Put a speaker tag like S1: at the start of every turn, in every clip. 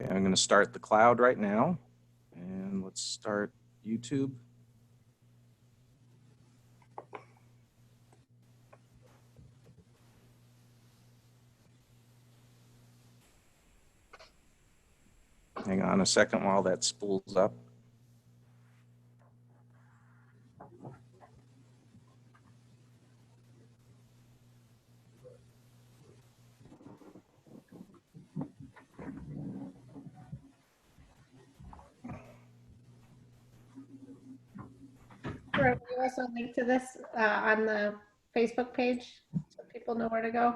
S1: Okay, I'm going to start the cloud right now, and let's start YouTube. Hang on a second while that spools up.
S2: Sure, we also link to this on the Facebook page so people know where to go.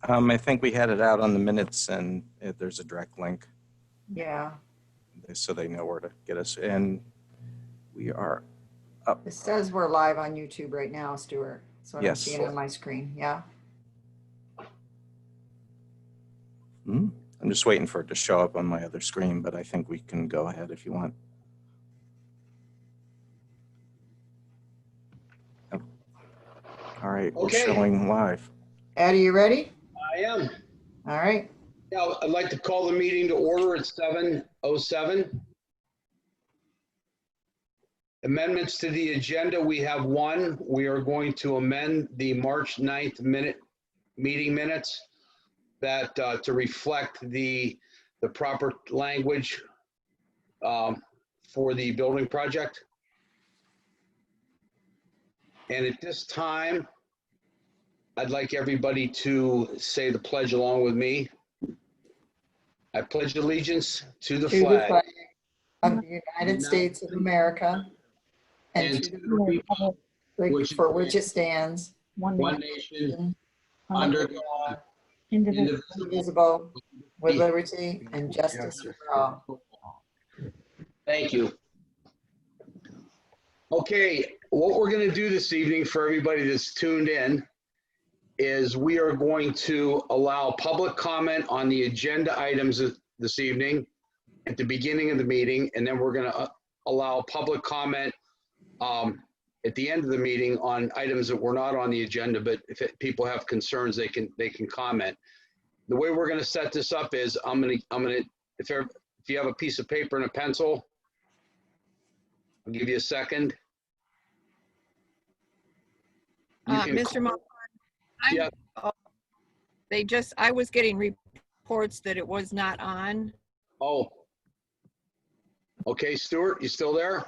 S1: I think we had it out on the minutes, and there's a direct link.
S3: Yeah,
S1: So they know where to get us. And we are up.
S3: it says we're live on YouTube right now, Stuart. So I'm
S1: Yes.
S3: seeing on my screen. Yeah.
S1: I'm just waiting for it to show up on my other screen, but I think we can go ahead if you want. Oh. All right, we're
S4: Okay.
S1: showing live.
S3: Ed, are you ready?
S4: I am.
S3: All right.
S4: Yeah, I'd like to call the meeting to order at 7:07. Amendments to the agenda, we have one. We are going to amend the March 9th meeting minutes that to reflect the proper language for the building project. And at this time, I'd like everybody to say the pledge along with me. I pledge allegiance to the flag
S3: Of the United States of America and to the republic for which it stands,
S4: one nation, under God,
S3: indivisible, with liberty and justice for all.
S4: Thank you. Okay, what we're going to do this evening for everybody that's tuned in is we are going to allow public comment on the agenda items this evening at the beginning of the meeting, and then we're going to allow public comment at the end of the meeting on items that were not on the agenda, but if people have concerns, they can comment. The way we're going to set this up is I'm going to if you have a piece of paper and a pencil, I'll give you a second.
S5: Mr. Mohan,
S4: Yeah.
S5: I was getting reports that it was not on.
S4: Oh. Okay, Stuart, you still there?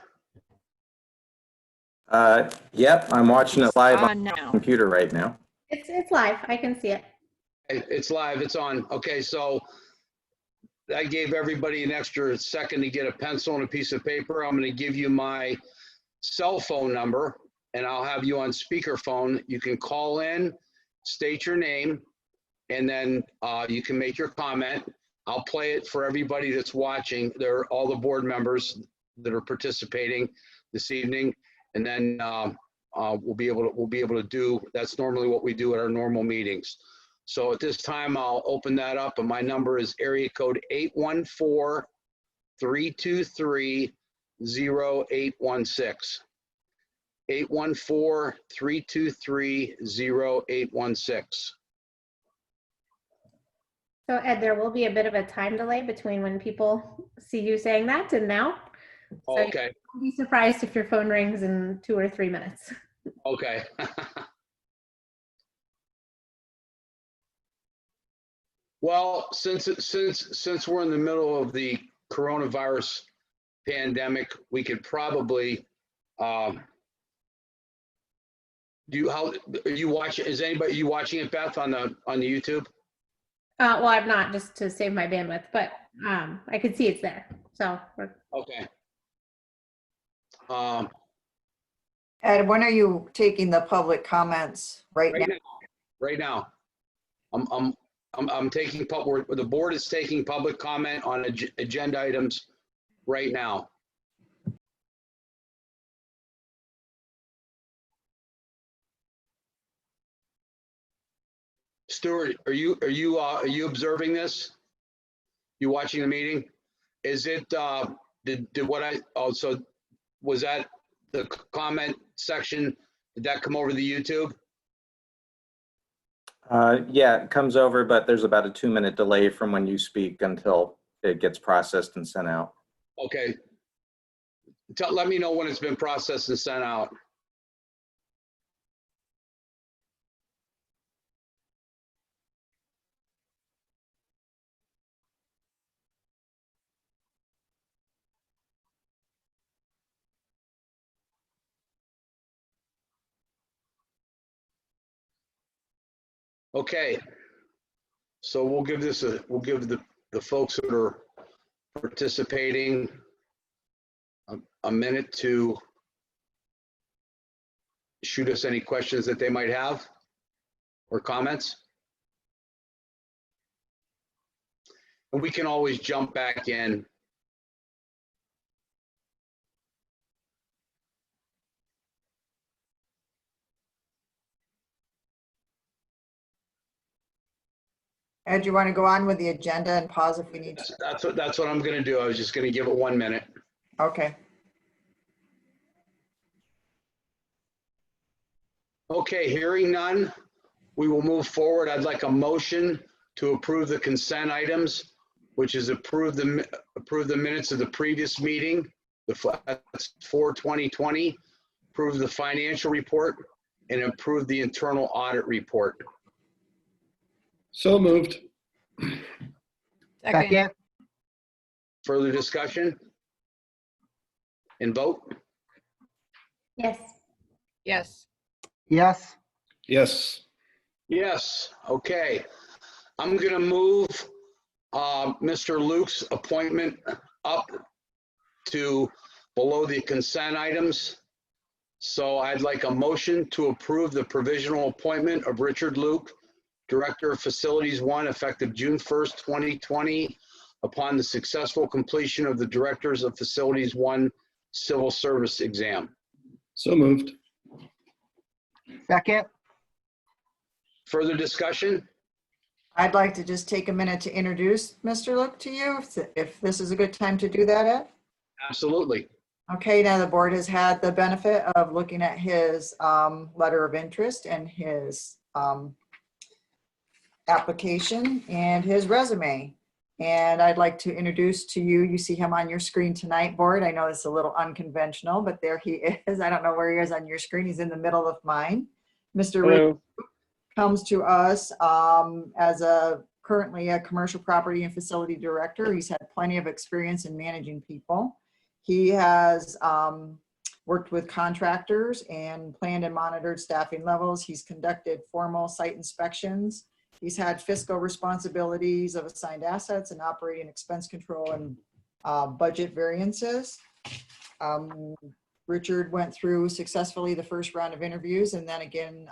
S1: Yep, I'm watching it live on
S5: On
S1: the
S5: now.
S1: computer right now.
S2: It's live. I can see it.
S4: It's live, it's on. Okay, so I gave everybody an extra second to get a pencil and a piece of paper. I'm going to give you my cell phone number and I'll have you on speakerphone. You can call in, state your name, and then you can make your comment. I'll play it for everybody that's watching. They're all the board members that are participating this evening. And then we'll be able to do, that's normally what we do at our normal meetings. So at this time, I'll open that up, and my number is area code 814-323-0816. 814-323-0816.
S2: So Ed, there will be a bit of a time delay between when people see you saying that and now. So
S4: Okay,
S2: Don't be surprised if your phone rings in 2 or 3 minutes.
S4: okay. Well, since we're in the middle of the coronavirus pandemic, we could probably are you watching it, Beth, on the YouTube?
S2: Well, I'm not, just to save my bandwidth, but I can see it's there. So we're
S4: Okay.
S3: Ed, when are you taking the public comments right now?
S4: Right now, I'm taking the board is taking public comment on agenda items right now. Stuart, are you observing this? You watching the meeting? Is it so was that the comment section? Did that come over to the YouTube?
S1: Yeah, it comes over, but there's about a 2-minute delay from when you speak until it gets processed and sent out.
S4: Okay. Let me know when it's been processed and sent out. Okay. So we'll give the folks that are participating a minute to shoot us any questions that they might have or comments. And we can always jump back in.
S3: Ed, you want to go on with the agenda and pause if we need to?
S4: That's what I'm gonna do. I was just gonna give it 1 minute.
S3: Okay.
S4: Okay, hearing none, we will move forward. I'd like a motion to approve the consent items, which is approve the minutes of the previous meeting, that's 4/2020, approve the financial report, and approve the internal audit report.
S6: So moved.
S5: Second.
S4: Further discussion? And vote?
S2: Yes.
S5: Yes.
S7: Yes.
S6: Yes.
S4: Yes, okay. I'm gonna move Mr. Luke's appointment up to below the consent items. So I'd like a motion to approve the provisional appointment of Richard Luke, Director of Facilities 1, effective June 1st, 2020, upon the successful completion of the Directors of Facilities 1 civil service exam.
S6: So moved.
S7: Second.
S4: Further discussion?
S3: I'd like to just take a minute to introduce Mr. Luke to you, if this is a good time to do that, Ed.
S4: Absolutely.
S3: Okay, now the board has had the benefit of looking at his letter of interest and his application and his resume. And I'd like to introduce to you, you see him on your screen tonight, board. I know it's a little unconventional, but there he is. I don't know where he is on your screen. He's in the middle of mine. Mr.
S6: Hello.
S3: comes to us as currently a commercial property and facility director. He's had plenty of experience in managing people. He has worked with contractors and planned and monitored staffing levels. He's conducted formal site inspections. He's had fiscal responsibilities of assigned assets and operating expense control and budget variances. Richard went through successfully the first round of interviews, and then again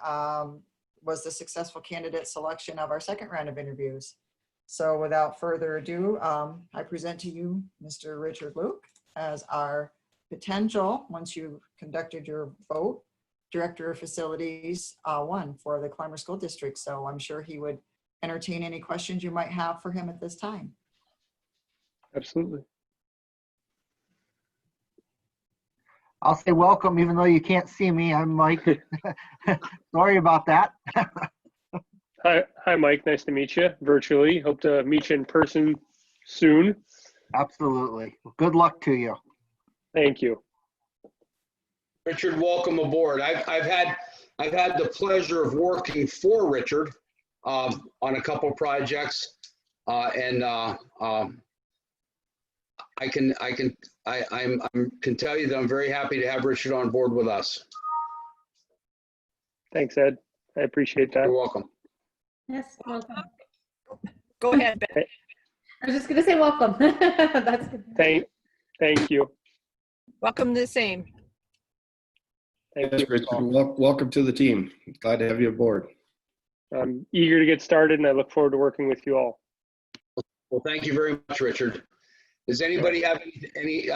S3: was the successful candidate selection of our second round of interviews. So without further ado, I present to you Mr. Richard Luke as our potential, once you've conducted your vote, Director of Facilities 1 for the Clymer School District. So I'm sure he would entertain any questions you might have for him at this time.
S6: Absolutely.
S7: I'll say welcome, even though you can't see me. I'm Mike. Sorry about that.
S8: Hi, Mike. Nice to meet you virtually. Hope to meet you in person soon.
S7: Absolutely. Good luck to you.
S8: Thank you.
S4: Richard, welcome aboard. I've had the pleasure of working for Richard on a couple projects, and I can tell you that I'm very happy to have Richard on board with us.
S8: Thanks, Ed. I appreciate that.
S4: You're welcome.
S2: Yes, welcome.
S5: Go ahead, Ben.
S2: I was just gonna say welcome. That's good.
S8: Thank you.
S5: Welcome the same.
S8: Thank
S6: Yes,
S8: you.
S6: Richard. Welcome to the team. Glad to have you aboard.
S8: I'm eager to get started, and I look forward to working with you all.
S4: Well, thank you very much, Richard. Does anybody have any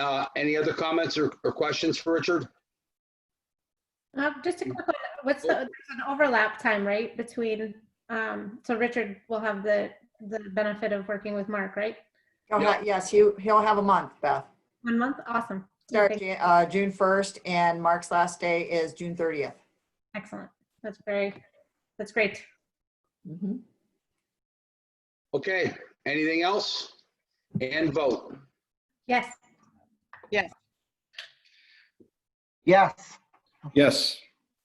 S4: other comments or questions for Richard?
S2: Just a quick one. There's an overlap time, right? Between, so Richard will have the benefit of working with Mark, right?
S3: Yes, he'll have a month, Beth.
S2: 1 month? Awesome.
S3: Start
S2: Okay.
S3: June 1st and Mark's last day is June 30th.
S2: Excellent. That's great.
S3: Mhm.
S4: Okay, anything else? And vote.
S2: Yes.
S5: Yes.
S7: Yes.
S6: Yes.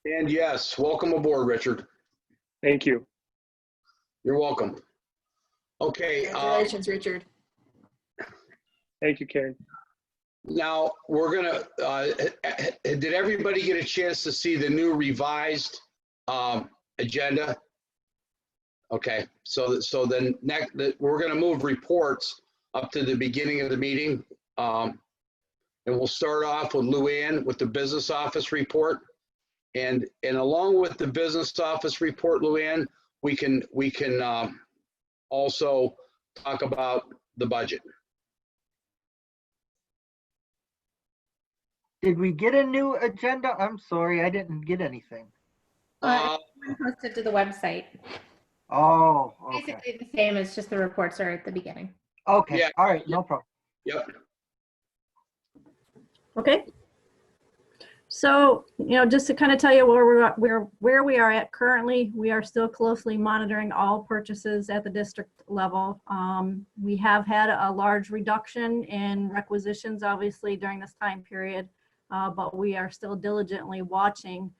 S4: And yes, welcome aboard, Richard.
S8: Thank you.
S4: You're welcome. Okay,
S3: Congratulations, Richard.
S8: Thank you, Karen.
S4: now we're gonna, did everybody get a chance to see the new revised agenda? Okay, so then next, we're gonna move reports up to the beginning of the meeting. And we'll start off with Luann with the business office report. And along with the business office report, Luann, we can also talk about the budget.
S7: Did we get a new agenda? I'm sorry, I didn't get anything.
S2: Posted to the website.
S7: Oh, okay.
S2: Basically the same, it's just the reports are at the beginning.
S7: Okay,
S4: Yeah.
S7: all right, no problem.
S4: Yep.
S9: Okay. So, just to kind of tell you where we are at currently, we are still closely monitoring all purchases at the district level. We have had a large reduction in requisitions, obviously, during this time period, but we are still diligently watching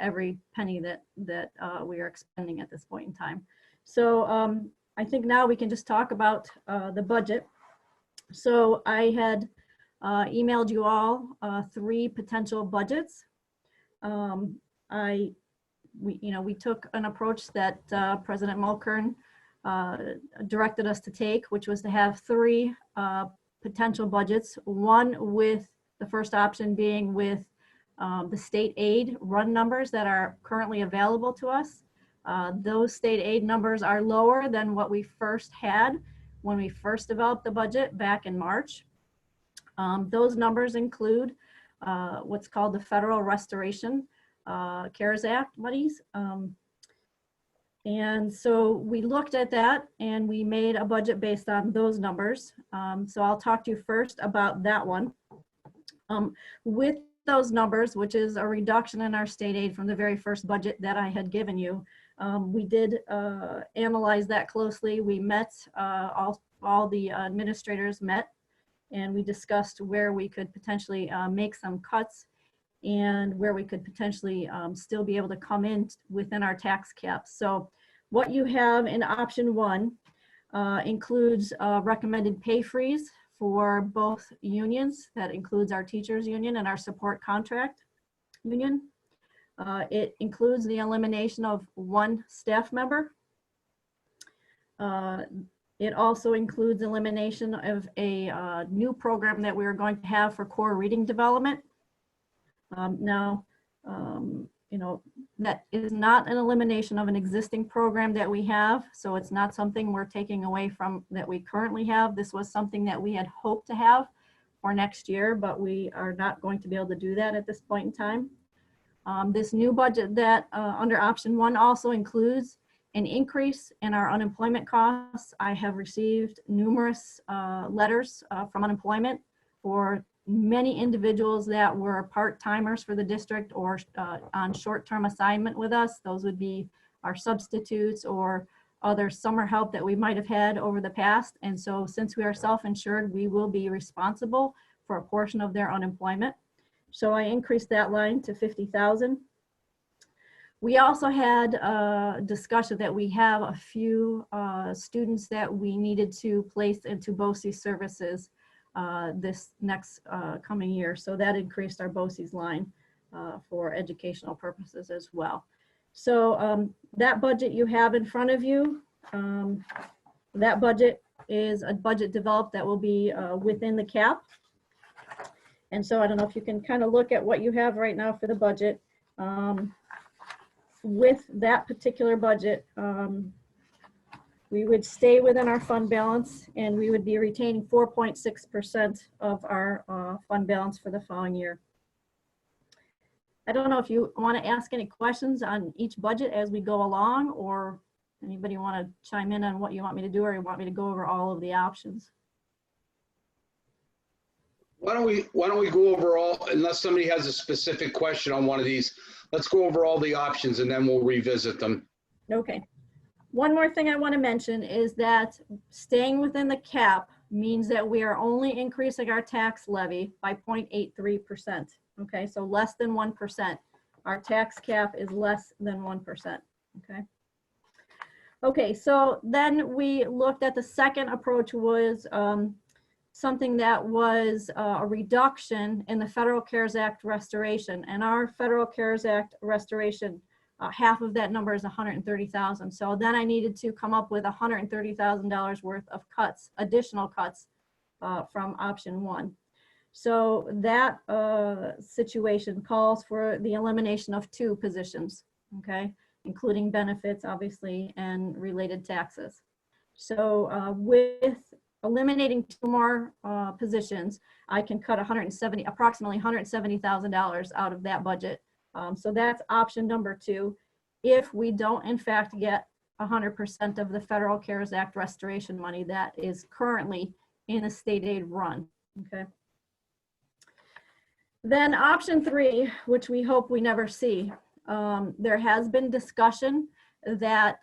S9: every penny that we are expending at this point in time. So I think now we can just talk about the budget. So I had emailed you all 3 potential budgets. We took an approach that President Mulkern directed us to take, which was to have 3 potential budgets. One with the first option being with the state aid run numbers that are currently available to us. Those state aid numbers are lower than what we first had when we first developed the budget back in March. Those numbers include what's called the Federal Restoration CARES Act monies. And so we looked at that and we made a budget based on those numbers. So I'll talk to you first about that one. With those numbers, which is a reduction in our state aid from the very first budget that I had given you, we did analyze that closely. We met, all the administrators met, and we discussed where we could potentially make some cuts and where we could potentially still be able to come in within our tax caps. So what you have in option 1 includes a recommended pay freeze for both unions. That includes our teachers union and our support contract union. It includes the elimination of 1 staff member. It also includes elimination of a new program that we are going to have for core reading development. That is not an elimination of an existing program that we have. So it's not something we're taking away from that we currently have. This was something that we had hoped to have for next year, but we are not going to be able to do that at this point in time. This new budget that under option 1 also includes an increase in our unemployment costs. I have received numerous letters from unemployment for many individuals that were part-timers for the district or on short-term assignment with us. Those would be our substitutes or other summer help that we might have had over the past. And so since we are self-insured, we will be responsible for a portion of their unemployment. So I increased that line to $50,000. We also had a discussion that we have a few students that we needed to place into BOCE services this next coming year. So that increased our BOCES line for educational purposes as well. So that budget you have in front of you, that budget is a budget developed that will be within the cap. And so I don't know if you can kind of look at what you have right now for the budget. With that particular budget, we would stay within our fund balance and we would be retaining 4.6% of our fund balance for the following year. I don't know if you want to ask any questions on each budget as we go along, or anybody want to chime in on what you want me to do, or you want me to go over all of the options?
S4: Why don't we go over all, unless somebody has a specific question on one of these, let's go over all the options and then we'll revisit them.
S9: Okay. One more thing I want to mention is that staying within the cap means that we are only increasing our tax levy by 0.83%. Okay, so less than 1%. Our tax cap is less than 1%. Okay. Okay, so then we looked at the second approach was something that was a reduction in the Federal CARES Act restoration. And our Federal CARES Act restoration, half of that number is $130,000. So then I needed to come up with $130,000 worth of cuts, additional cuts from option one. So that situation calls for the elimination of 2 positions, okay, including benefits, obviously, and related taxes. So with eliminating 2 more positions, I can cut approximately $170,000 out of that budget. So that's option number 2. If we don't, in fact, get 100% of the Federal CARES Act restoration money that is currently in a state aid run, okay? Then option 3, which we hope we never see, there has been discussion that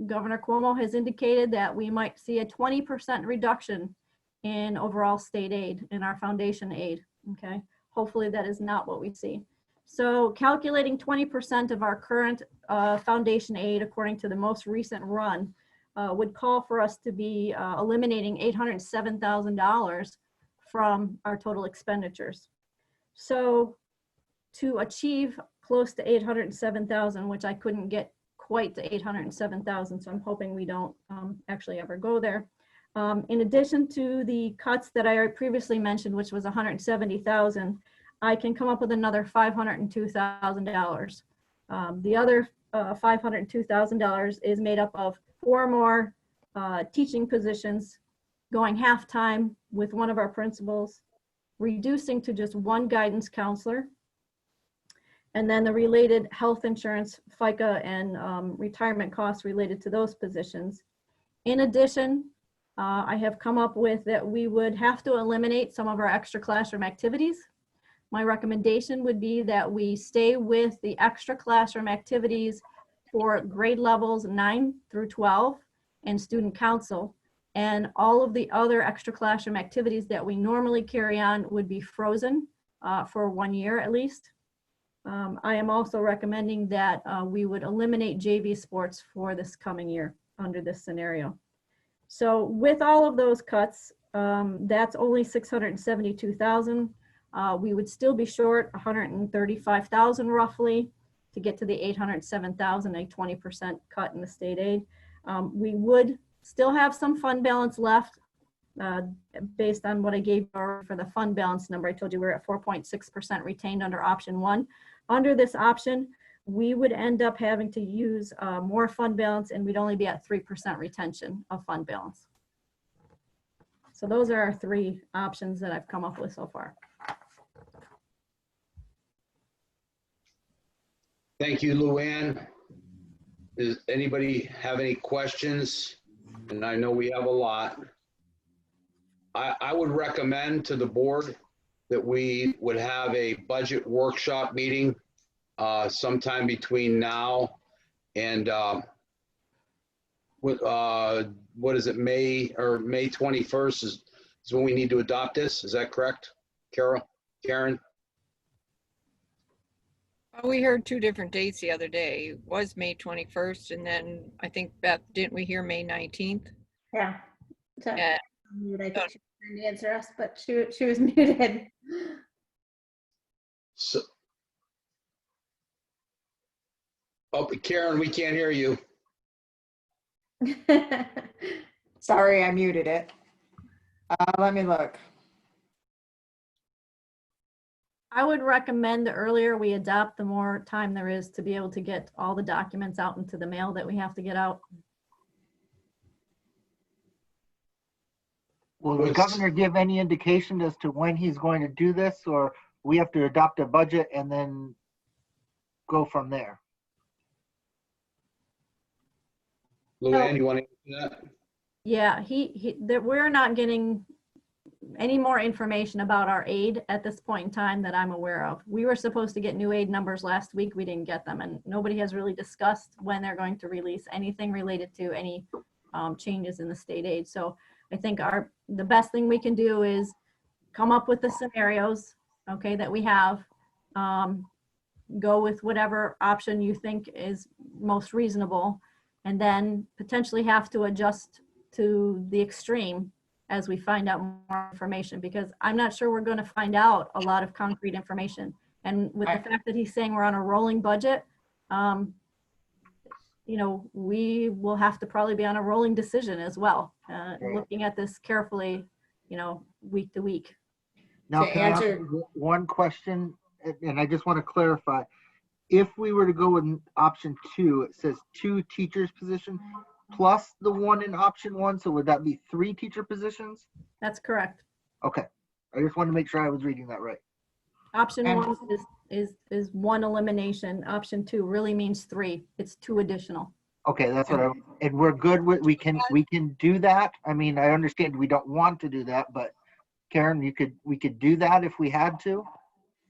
S9: Governor Cuomo has indicated that we might see a 20% reduction in overall state aid, in our foundation aid, okay? Hopefully that is not what we see. So calculating 20% of our current foundation aid, according to the most recent run, would call for us to be eliminating $807,000 from our total expenditures. So to achieve close to 807,000, which I couldn't get quite to 807,000, so I'm hoping we don't actually ever go there. In addition to the cuts that I previously mentioned, which was 170,000, I can come up with another $502,000. The other $502,000 is made up of 4 more teaching positions, going half-time with one of our principals, reducing to just 1 guidance counselor, and then the related health insurance, FICA, and retirement costs related to those positions. In addition, I have come up with that we would have to eliminate some of our extra classroom activities. My recommendation would be that we stay with the extra classroom activities for grade levels 9 through 12 and student council. And all of the other extra classroom activities that we normally carry on would be frozen for 1 year at least. I am also recommending that we would eliminate JV sports for this coming year under this scenario. So with all of those cuts, that's only $672,000. We would still be short $135,000 roughly to get to the $807,000, a 20% cut in the state aid. We would still have some fund balance left based on what I gave for the fund balance number. I told you we're at 4.6% retained under option 1. Under this option, we would end up having to use more fund balance, and we'd only be at 3% retention of fund balance. So those are our 3 options that I've come up with so far.
S4: Thank you, Luann. Does anybody have any questions? And I know we have a lot. I would recommend to the board that we would have a budget workshop meeting sometime between now and what is it, May 21st is when we need to adopt this. Is that correct, Karen?
S5: We heard 2 different dates the other day. It was May 21st, and then I think, Beth, didn't we hear May 19th?
S2: Yeah. So,
S5: Yeah.
S2: I think she was trying to answer us, but she was muted.
S4: So, oh, Karen, we can't hear you.
S3: Sorry, I muted it. Let me look.
S9: I would recommend the earlier we adopt, the more time there is to be able to get all the documents out into the mail that we have to get out.
S7: Will the governor give any indication as to when he's going to do this, or we have to adopt a budget and then go from there?
S4: Luann, you want to answer that?
S9: Yeah, that we're not getting any more information about our aid at this point in time that I'm aware of. We were supposed to get new aid numbers last week. We didn't get them, and nobody has really discussed when they're going to release anything related to any changes in the state aid. So I think the best thing we can do is come up with the scenarios, okay, that we have. Go with whatever option you think is most reasonable, and then potentially have to adjust to the extreme as we find out more information, because I'm not sure we're going to find out a lot of concrete information. And with the fact that he's saying we're on a rolling budget, you know, we will have to probably be on a rolling decision as well, looking at this carefully, you know, week to week.
S7: Now,
S3: To
S7: can I ask
S3: answer-
S7: one question? And I just want to clarify. If we were to go with option 2, it says 2 teachers positions plus the one in option 1. So would that be 3 teacher positions?
S9: That's correct.
S7: Okay. I just wanted to make sure I was reading that right.
S9: Option
S3: And-
S9: 1 is 1 elimination. Option 2 really means 3. It's 2 additional.
S7: Okay, that's what and we're good with, we can do that. I mean, I understand we don't want to do that, but Karen, we could do that if we had to.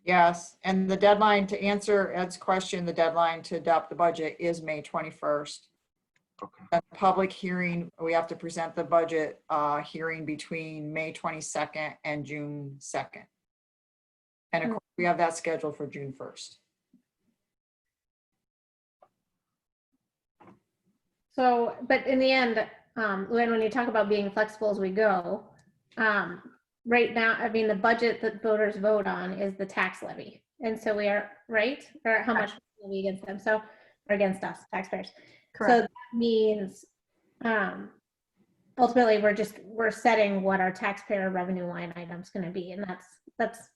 S3: Yes, and the deadline to answer Ed's question, the deadline to adopt the budget is May 21st.
S7: Okay.
S3: A public hearing, we have to present the budget hearing between May 22nd and June 2nd. And of course, we have that scheduled for June 1st.
S2: So, but in the end, Luann, when you talk about being flexible as we go, right now, I mean, the budget that voters vote on is the tax levy. And so we are, right? Or how much levy against them, so, or against us, taxpayers. So
S9: Correct.
S2: that means, ultimately, we're setting what our taxpayer revenue line item's gonna be, and that's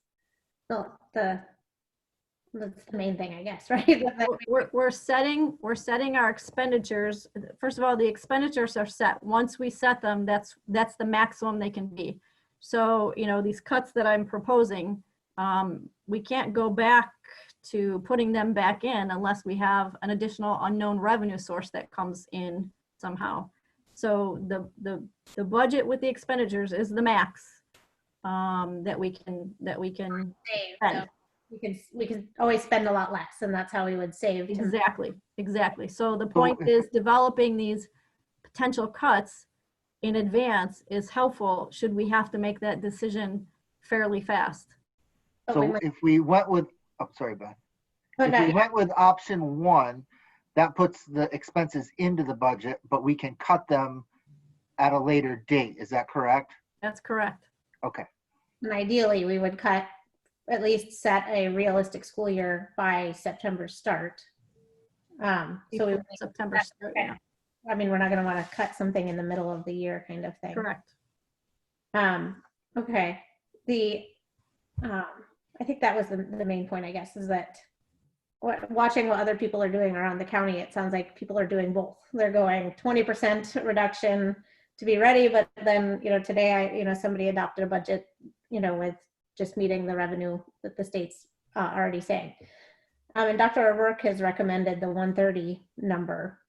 S2: the main thing, I guess, right?
S9: We're setting our expenditures. First of all, the expenditures are set. Once we set them, that's the maximum they can be. So, you know, these cuts that I'm proposing, we can't go back to putting them back in unless we have an additional unknown revenue source that comes in somehow. So the budget with the expenditures is the max that we can
S2: Save,
S9: spend.
S2: so we can always spend a lot less, and that's how we would save.
S9: Exactly. So the point is developing these potential cuts in advance is helpful should we have to make that decision fairly fast.
S7: So if we went with, oh, sorry, Beth.
S2: Oh,
S7: If
S2: no,
S7: we went with option 1, that puts the expenses into the budget, but we can cut them at a later date. Is that correct?
S9: That's correct.
S7: Okay.
S2: and ideally, we would at least set a realistic school year by September start. So we,
S9: September start, yeah.
S2: I mean, we're not gonna wanna cut something in the middle of the year kind of thing.
S9: Correct.
S2: Okay, I think that was the main point, I guess, is that watching what other people are doing around the county, it sounds like people are doing both. They're going 20% reduction to be ready, but then, you know, today somebody adopted a budget, you know, with just meeting the revenue that the state's already saying. And Dr. O'Rourke has recommended the 130 number.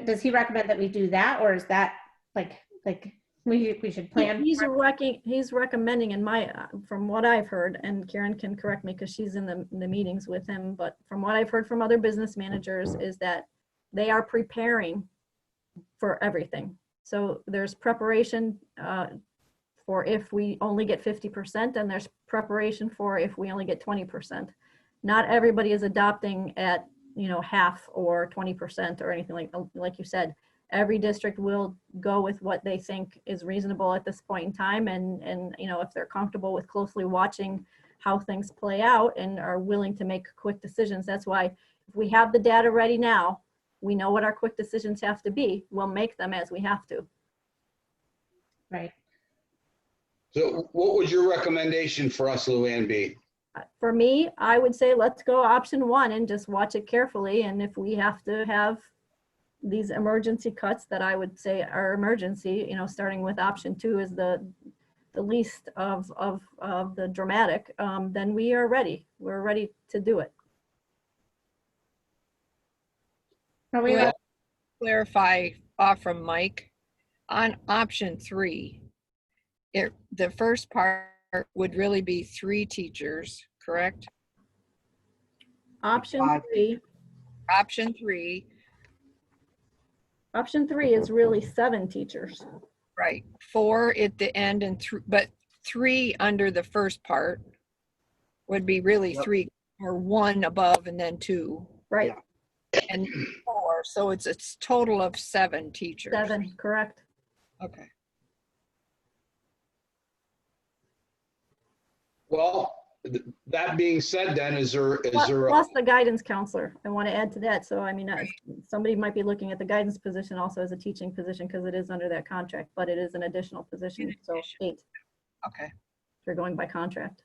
S2: Does he recommend that we do that, or is that like we should plan?
S9: He's recommending from what I've heard, and Karen can correct me because she's in the meetings with him, but from what I've heard from other business managers is that they are preparing for everything. So there's preparation for if we only get 50%, and there's preparation for if we only get 20%. Not everybody is adopting at, you know, half or 20% or anything like you said. Every district will go with what they think is reasonable at this point in time, and you know, if they're comfortable with closely watching how things play out and are willing to make quick decisions. That's why if we have the data ready now, we know what our quick decisions have to be. We'll make them as we have to.
S2: Right.
S4: So what would your recommendation for us, Luann, be?
S9: For me, I would say let's go option 1 and just watch it carefully. And if we have to have these emergency cuts that I would say are emergency, you know, starting with option 2 is the least of the dramatic, then we are ready. We're ready to do it.
S2: Are we?
S5: Well, clarify from Mike on option 3. the first part would really be 3 teachers, correct?
S9: Option
S7: Five.
S9: 3,
S5: Option 3,
S9: option 3 is really 7 teachers.
S5: right, 4 at the end and but 3 under the first part would be really
S7: Yep.
S5: 3 or 1 above and then 2
S9: Right,
S5: and 4. So it's total of 7 teachers.
S9: 7, correct.
S5: Okay.
S4: Well, that being said, then is there
S9: Plus the guidance counselor. I want to add to that. So I mean, somebody might be looking at the guidance position also as a teaching position because it is under that contract, but it is an additional position. So 8,
S5: Okay.
S9: if you're going by contract.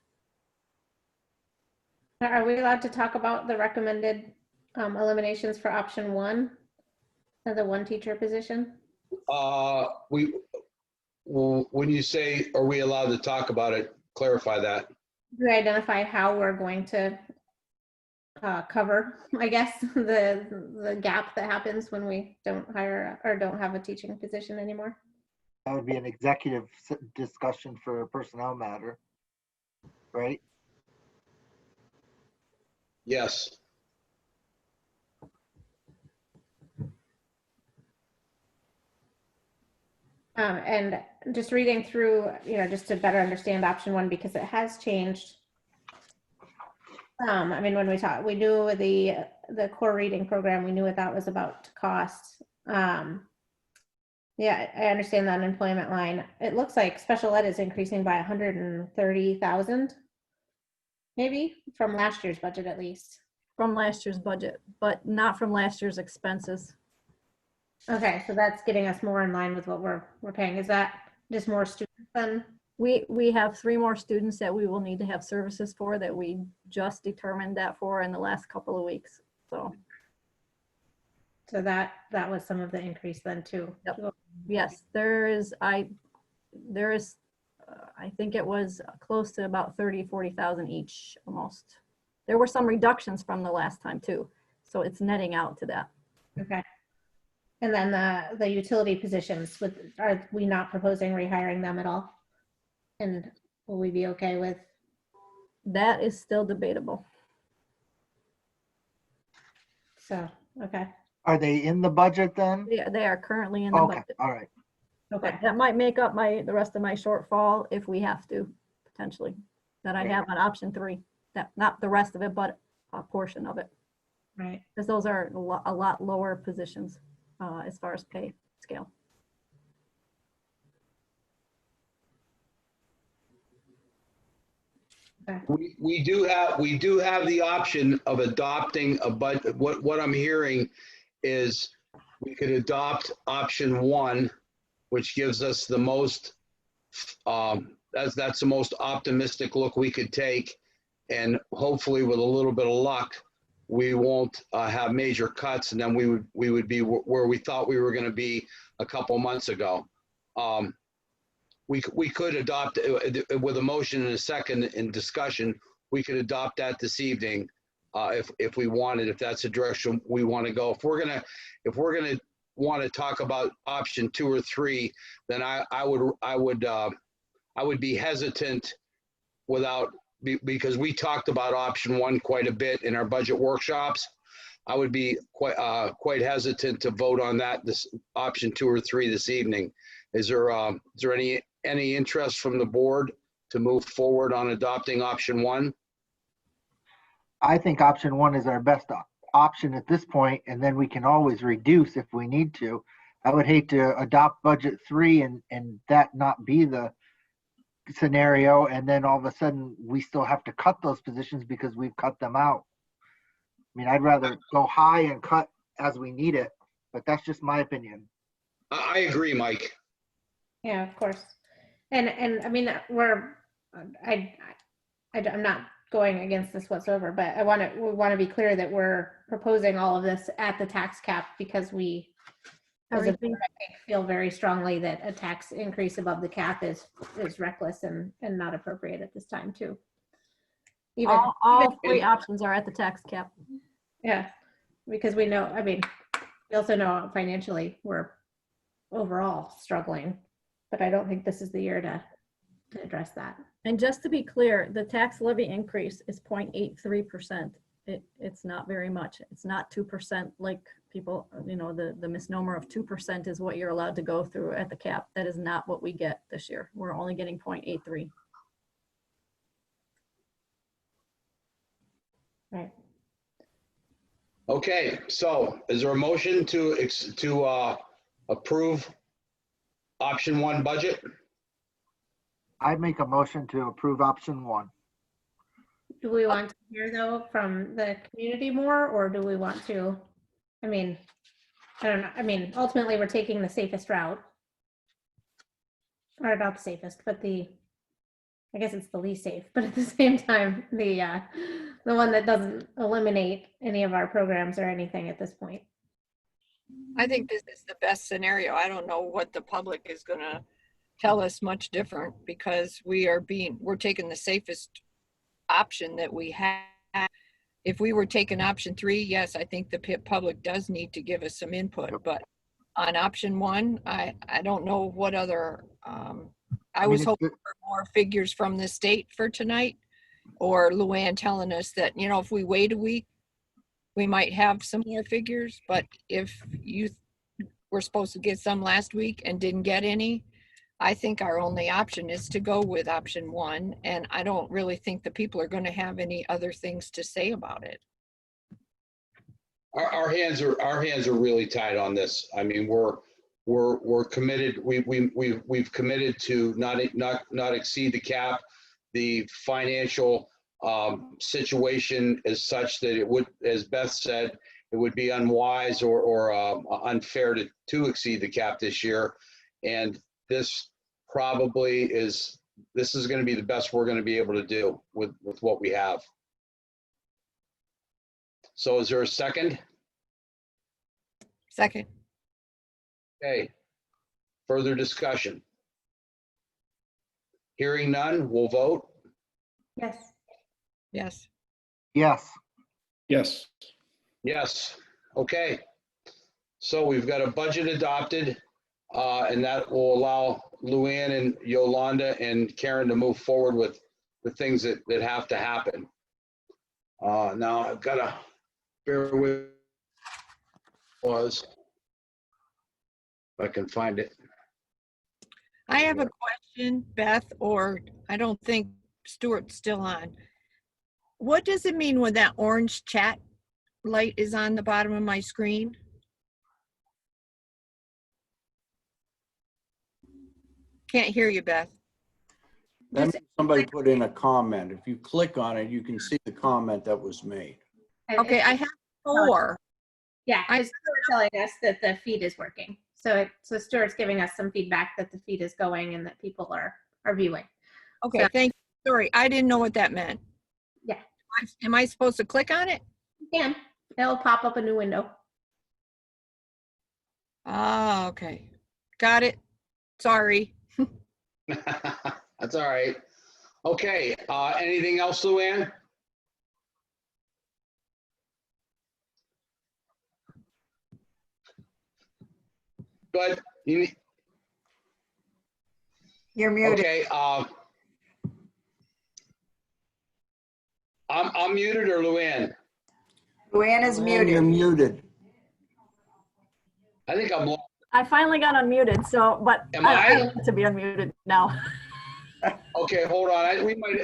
S2: Are we allowed to talk about the recommended eliminations for option 1, the 1 teacher position?
S4: when you say, are we allowed to talk about it? Clarify that.
S2: We identify how we're going to cover, I guess, the gap that happens when we don't hire or don't have a teaching position anymore.
S7: That would be an executive discussion for a personnel matter, right?
S4: Yes.
S2: And just reading through, just to better understand option 1, because it has changed. I mean, when we knew the core reading program, we knew what that was about to cost. Yeah, I understand the unemployment line. It looks like special ed is increasing by 130,000, maybe from last year's budget at least.
S9: From last year's budget, but not from last year's expenses.
S2: Okay, so that's getting us more in line with what we're paying. Is that just more students then?
S9: We have 3 more students that we will need to have services for that we just determined that for in the last couple of weeks. So
S2: that was some of the increase then too.
S9: Yep. Yes, there is, I think it was close to about 40,000 each almost. There were some reductions from the last time too. So it's netting out to that.
S2: Okay. And then the utility positions, are we not proposing rehiring them at all? And will we be okay with?
S9: That is still debatable.
S2: So, okay.
S7: Are they in the budget then?
S9: They are currently in the
S7: Okay,
S9: budget.
S7: all right.
S2: Okay.
S9: But that might make up the rest of my shortfall if we have to, potentially. That I have on option 3, that not the rest of it, but a portion of it.
S2: Right.
S9: Because those are a lot lower positions as far as pay scale.
S4: We do have the option of adopting a budget. What I'm hearing is we could adopt option 1, which gives us the most, that's the most optimistic look we could take. And hopefully with a little bit of luck, we won't have major cuts, and then we would be where we thought we were going to be a couple months ago. We could adopt with a motion and a second in discussion. We could adopt that this evening if we wanted, if that's the direction we want to go. If we're gonna want to talk about option 2 or 3, then I would be hesitant because we talked about option 1 quite a bit in our budget workshops. I would be quite hesitant to vote on that, this option 2 or 3 this evening. Is there any interest from the board to move forward on adopting option 1?
S7: I think option 1 is our best option at this point, and then we can always reduce if we need to. I would hate to adopt budget 3 and that not be the scenario, and then all of a sudden we still have to cut those positions because we've cut them out. I mean, I'd rather go high and cut as we need it, but that's just my opinion.
S4: I agree, Mike.
S2: Yeah, of course. And I mean, I'm not going against this whatsoever, but we want to be clear that we're proposing all of this at the tax cap because we as a board, I think, feel very strongly that a tax increase above the cap is reckless and not appropriate at this time too.
S9: All 3 options are at the tax cap.
S2: Yeah, because we know, I mean, we also know financially we're overall struggling, but I don't think this is the year to to address that.
S9: And just to be clear, the tax levy increase is 0.83%. It's not very much. It's not 2% like people, the misnomer of 2% is what you're allowed to go through at the cap. That is not what we get this year. We're only getting 0.83.
S2: Right.
S4: Okay, so is there a motion to approve option 1 budget?
S7: I'd make a motion to approve option 1.
S2: Do we want to hear though from the community more, or do we want to, I mean, I don't know. I mean, ultimately, we're taking the safest route. Or not the safest, but I guess it's the least safe, but at the same time, the one that doesn't eliminate any of our programs or anything at this point.
S5: I think this is the best scenario. I don't know what the public is gonna tell us much different, because we're taking the safest option that we have. If we were taking option 3, yes, I think the public does need to give us some input, but on option 1, I don't know what other, I was hoping for more figures from the state for tonight, or Luann telling us that, if we wait a week, we might have some more figures, but if you were supposed to get some last week and didn't get any, I think our only option is to go with option 1, and I don't really think the people are going to have any other things to say about it.
S4: Our hands are really tied on this. I mean, we're committed. We've committed to not exceed the cap. The financial situation is such that it would, as Beth said, it would be unwise or unfair to exceed the cap this year. And this probably is going to be the best we're going to be able to do with what we have. So is there a second?
S5: Second.
S4: Okay. Further discussion? Hearing none, we'll vote.
S2: Yes.
S5: Yes.
S7: Yes.
S6: Yes.
S4: Yes. Okay. So we've got a budget adopted, and that will allow Luann and Yolanda and Karen to move forward with the things that have to happen. Now I've got to bear with if I can find it.
S5: I have a question, Beth, or I don't think Stuart's still on. What does it mean when that orange chat light is on the bottom of my screen? Can't hear you, Beth.
S10: That means somebody put in a comment. If you click on it, you can see the comment that was made.
S5: Okay, I have 4.
S2: Yeah, it's telling us that the feed is working. So Stuart's giving us some feedback that the feed is going and that people are viewing.
S5: Okay,
S2: So,
S5: thank you. Sorry, I didn't know what that meant.
S2: Yeah.
S5: Am I supposed to click on it?
S2: You can. It'll pop up a new window.
S5: Ah, okay. Got it. Sorry.
S4: That's all right. Okay. Anything else, Luann? Good.
S3: You're muted.
S4: Okay. I'm muted, or Luann?
S3: Luann is
S10: Luann, you're
S3: muted.
S10: muted.
S4: I think I'm.
S9: I finally got unmuted, so, but
S4: Am
S9: I
S4: I?
S9: want to be unmuted now.
S4: Okay, hold on. We might.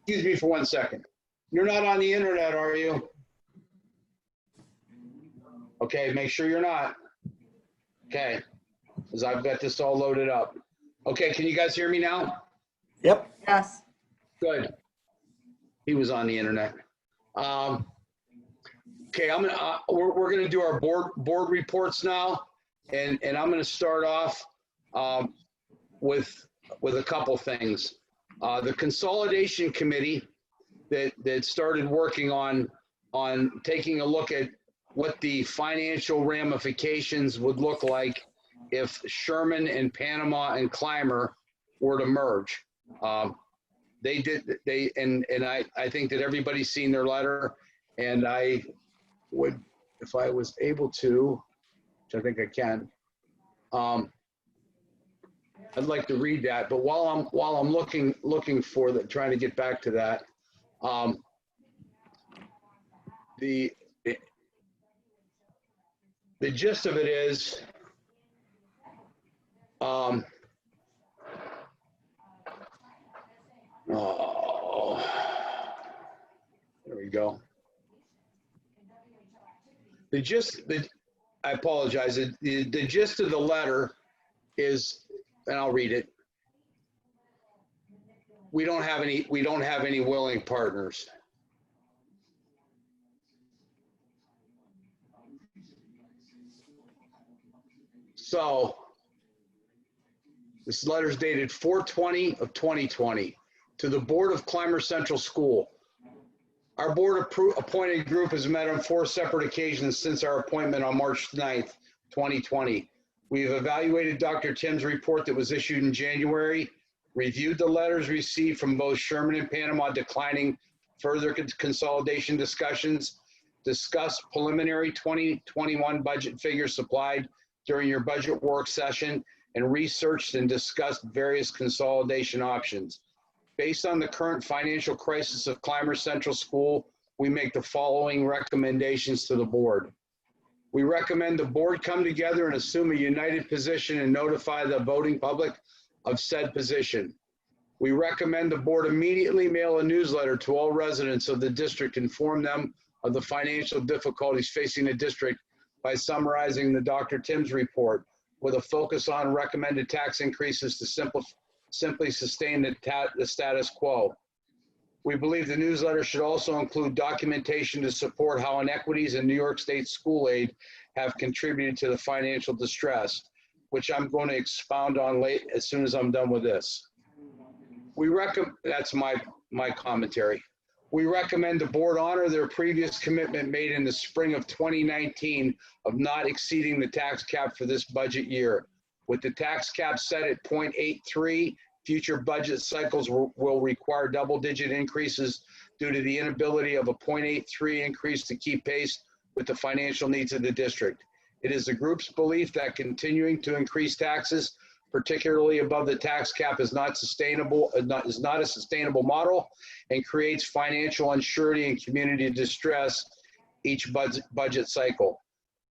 S4: Excuse me for 1 second. You're not on the internet, are you? Okay, make sure you're not. Okay, because I've got this all loaded up. Okay, can you guys hear me now?
S10: Yep.
S3: Yes.
S4: Good. He was on the internet. Okay, we're gonna do our board reports now, and I'm gonna start off with a couple things. The consolidation committee that started working on taking a look at what the financial ramifications would look like if Sherman and Panama and Clymer were to merge. I think that everybody's seen their letter, and I would, if I was able to, which I think I can, I'd like to read that, but while I'm looking for that, trying to get back to that, the gist of it is, oh, there we go. I apologize. The gist of the letter is, and I'll read it. We don't have any willing partners. So this letter is dated 4/20 of 2020 to the Board of Clymer Central School. Our board appointed group has met on 4 separate occasions since our appointment on March 9th, 2020. We've evaluated Dr. Tim's report that was issued in January, reviewed the letters received from both Sherman and Panama declining further consolidation discussions, discussed preliminary 2021 budget figures supplied during your budget work session, and researched and discussed various consolidation options. Based on the current financial crisis of Clymer Central School, we make the following recommendations to the board. We recommend the board come together and assume a united position and notify the voting public of said position. We recommend the board immediately mail a newsletter to all residents of the district, inform them of the financial difficulties facing the district by summarizing the Dr. Tim's report with a focus on recommended tax increases to simply sustain the status quo. We believe the newsletter should also include documentation to support how inequities in New York State school aid have contributed to the financial distress, which I'm going to expound on as soon as I'm done with this. That's my commentary. We recommend the board honor their previous commitment made in the spring of 2019 of not exceeding the tax cap for this budget year. With the tax cap set at 0.83, future budget cycles will require double-digit increases due to the inability of a 0.83 increase to keep pace with the financial needs of the district. It is the group's belief that continuing to increase taxes, particularly above the tax cap, is not a sustainable model and creates financial uncertainty and community distress each budget cycle.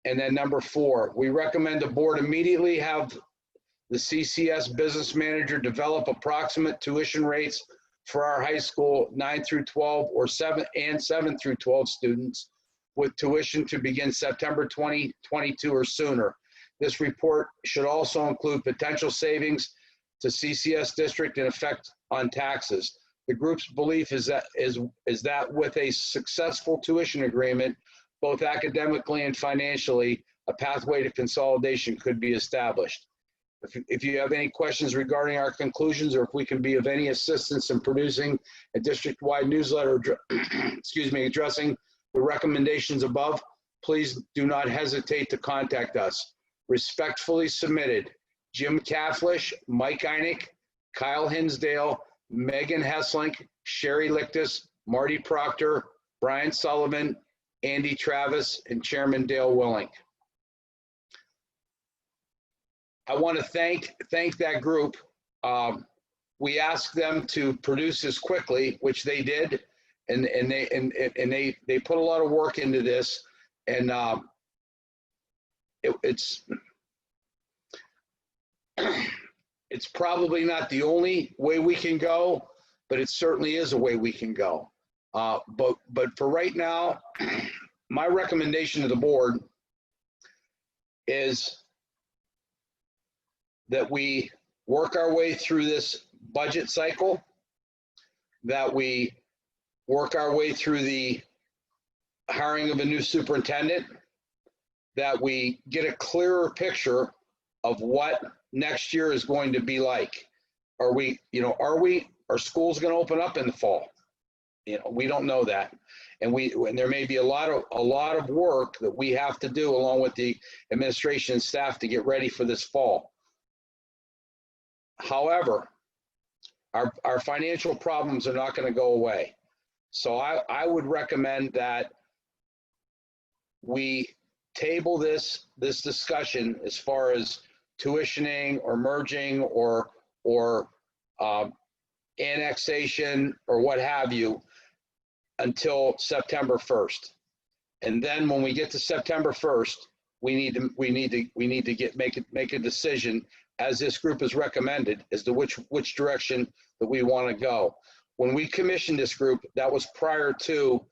S4: And then number 4, we recommend the board immediately have the CCS business manager develop approximate tuition rates for our high school 9 through 12 or 7 through 12 students, with tuition to begin September 2022 or sooner. This report should also include potential savings to CCS district and effect on taxes. The group's belief is that with a successful tuition agreement, both academically and financially, a pathway to consolidation could be established. If you have any questions regarding our conclusions, or if we can be of any assistance in producing a district-wide newsletter, addressing the recommendations above, please do not hesitate to contact us. Respectfully submitted, Jim Kaflish, Mike Einig, Kyle Hinsdale, Megan Hesslink, Sherry Lichtis, Marty Proctor, Brian Sullivan, Andy Travis, and Chairman Dale Willink. I want to thank that group. We asked them to produce this quickly, which they did, and they put a lot of work into this, and it's probably not the only way we can go, but it certainly is a way we can go. But for right now, my recommendation to the board is that we work our way through this budget cycle, that we work our way through the hiring of a new superintendent, that we get a clearer picture of what next year is going to be like. Are schools going to open up in the fall? We don't know that. And there may be a lot of work that we have to do along with the administration and staff to get ready for this fall. However, our financial problems are not going to go away. So I would recommend that we table this discussion as far as tuitioning or merging or annexation or what have you until September 1st. And then when we get to September 1st, we need to make a decision, as this group has recommended, as to which direction that we want to go. When we commissioned this group, that was prior to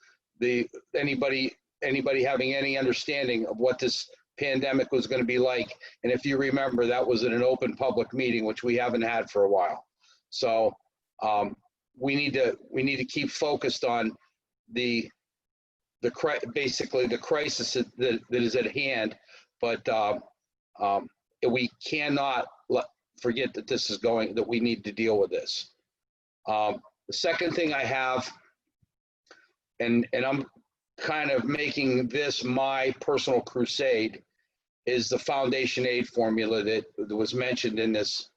S4: anybody having any understanding of what this pandemic was going to be like. And if you remember, that was in an open public meeting, which we haven't had for a while. So we need to keep focused on basically the crisis that is at hand, but we cannot forget that that we need to deal with this. The second thing I have, and I'm kind of making this my personal crusade, is the foundation aid formula that was mentioned in this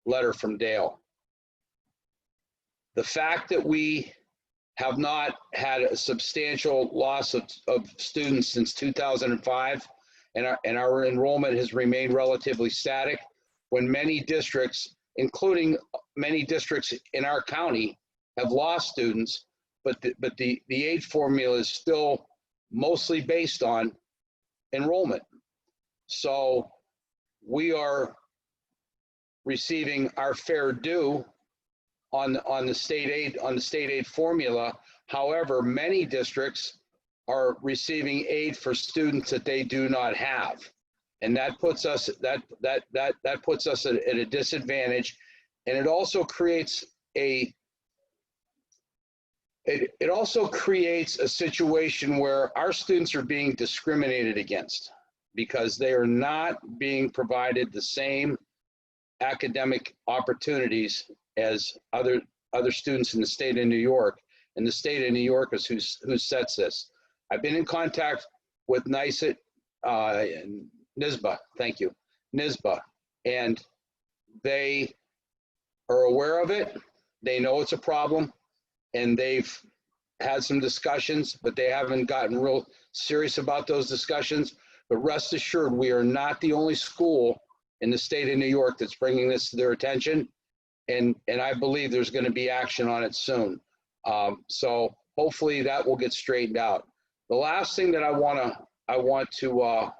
S4: letter from Dale. The fact that we have not had a substantial loss of students since 2005, and our enrollment has remained relatively static, when many districts, including many districts in our county, have lost students, but the aid formula is still mostly based on enrollment. So we are receiving our fair due on the state aid formula. However, many districts are receiving aid for students that they do not have, and that puts us at a disadvantage. And it also creates a situation where our students are being discriminated against because they are not being provided the same academic opportunities as other students in the state of New York. And the state of New York is who sets this. I've been in contact with NYSET, NYSBA, thank you, NYSBA, and they are aware of it. They know it's a problem, and they've had some discussions, but they haven't gotten real serious about those discussions. But rest assured, we are not the only school in the state of New York that's bringing this to their attention. And I believe there's going to be action on it soon. So hopefully that will get straightened out. The last thing that I want to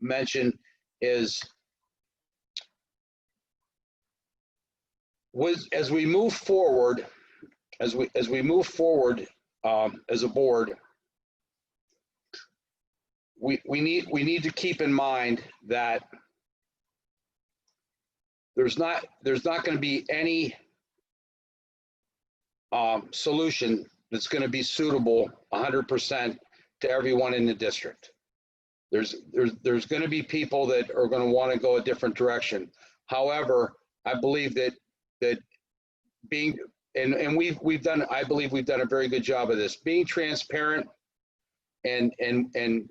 S4: mention is, as we move forward as a board, we need to keep in mind that there's not going to be any solution that's going to be suitable 100% to everyone in the district. There's going to be people that are going to want to go a different direction. However, I believe that being, and I believe we've done a very good job of this, being transparent and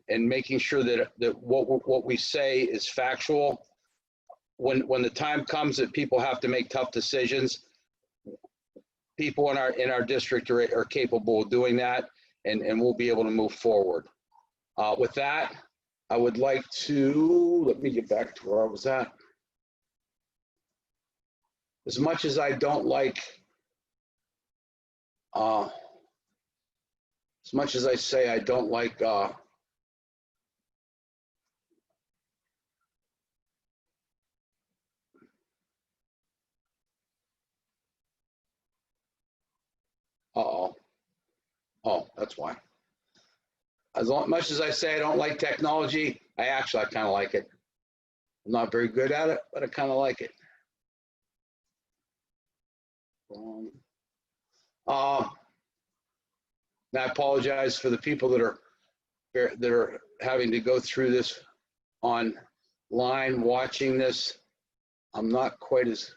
S4: making sure that what we say is factual. When the time comes that people have to make tough decisions, people in our district are capable of doing that, and we'll be able to move forward. With that, I would like to, let me get back to where I was at. As much as I don't like, as much as I say I don't like oh, that's why. As much as I say I don't like technology, I kind of like it. I'm not very good at it, but I kind of like it. And I apologize for the people that are having to go through this online, watching this. I'm not quite as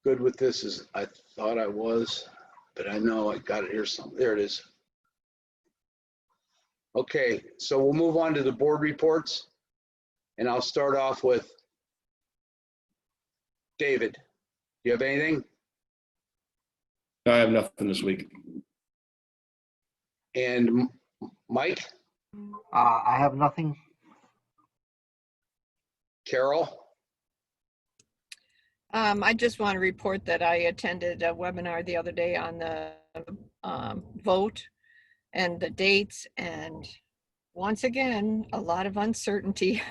S4: good with this as I thought I was, but I know I got it here somewhere. There it is. Okay, so we'll move on to the board reports, and I'll start off with David. Do you have anything?
S6: I have nothing this week.
S4: And Mike,
S7: I have nothing.
S4: Carol?
S5: I just want to report that I attended a webinar the other day on the vote and the dates, and once again, a lot of uncertainty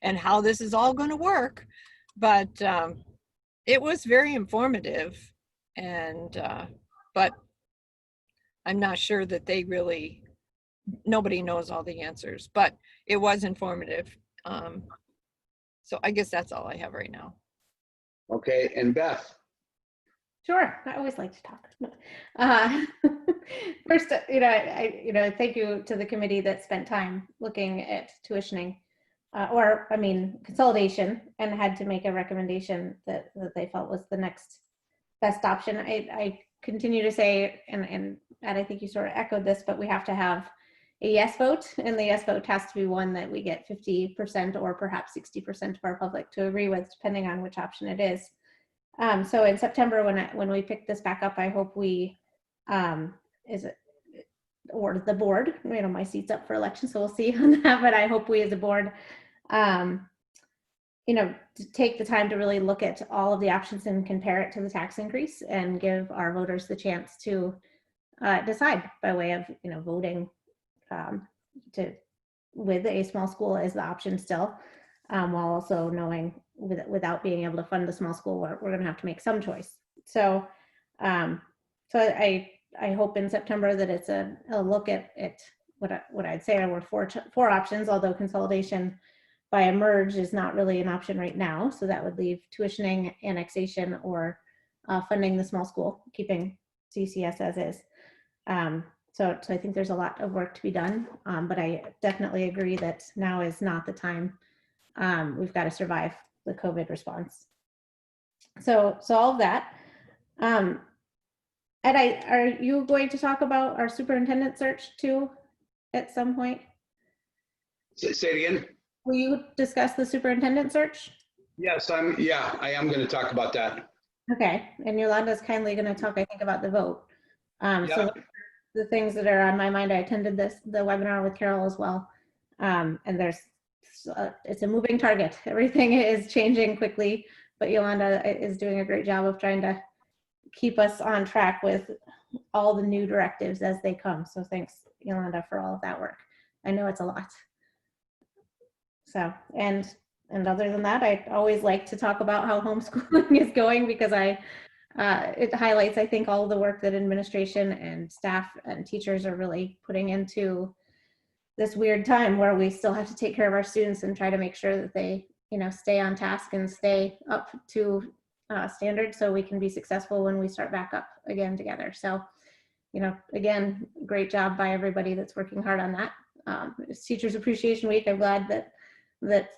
S5: and how this is all going to work. But it was very informative, and but I'm not sure that nobody knows all the answers, but it was informative. So I guess that's all I have right now.
S4: Okay, and Beth?
S2: Sure, I always like to talk. First, thank you to the committee that spent time looking at tuitioning, consolidation, and had to make a recommendation that they felt was the next best option. I continue to say, and I think you sort of echoed this, but we have to have a yes vote, and the yes vote has to be one that we get 50% or perhaps 60% of our public to agree with, depending on which option it is. So in September, when we pick this back up, I hope we, or the board, my seat's up for election, so we'll see on that, but I hope we as a board, to take the time to really look at all of the options and compare it to the tax increase and give our voters the chance to decide by way of, voting with a small school as the option still, while also knowing without being able to fund the small school, we're going to have to make some choice. So, I hope in September that it's a look at what I'd say are four options, although consolidation by a merge is not really an option right now. So that would leave tuitioning, annexation, or funding the small school, keeping CCS as is. So I think there's a lot of work to be done, but I definitely agree that now is not the time. We've got to survive the COVID response. So all of that. Ed, are you going to talk about our superintendent search too at some point?
S4: Say it again?
S2: Will you discuss the superintendent search?
S4: Yes, I am going to talk about that.
S2: Okay, and Yolanda's kindly going to talk, I think, about the vote. So the things that are on my mind, I attended the webinar with Carol as well. And it's a moving target. Everything is changing quickly, but Yolanda is doing a great job of trying to keep us on track with all the new directives as they come. So thanks, Yolanda, for all of that work. I know it's a lot. So, and other than that, I always like to talk about how homeschooling is going, because it highlights, I think, all of the work that administration and staff and teachers are really putting into this weird time where we still have to take care of our students and try to make sure that they, stay on task and stay up to standards so we can be successful when we start back up again together. So, again, great job by everybody that's working hard on that. It's Teachers Appreciation Week. I'm glad that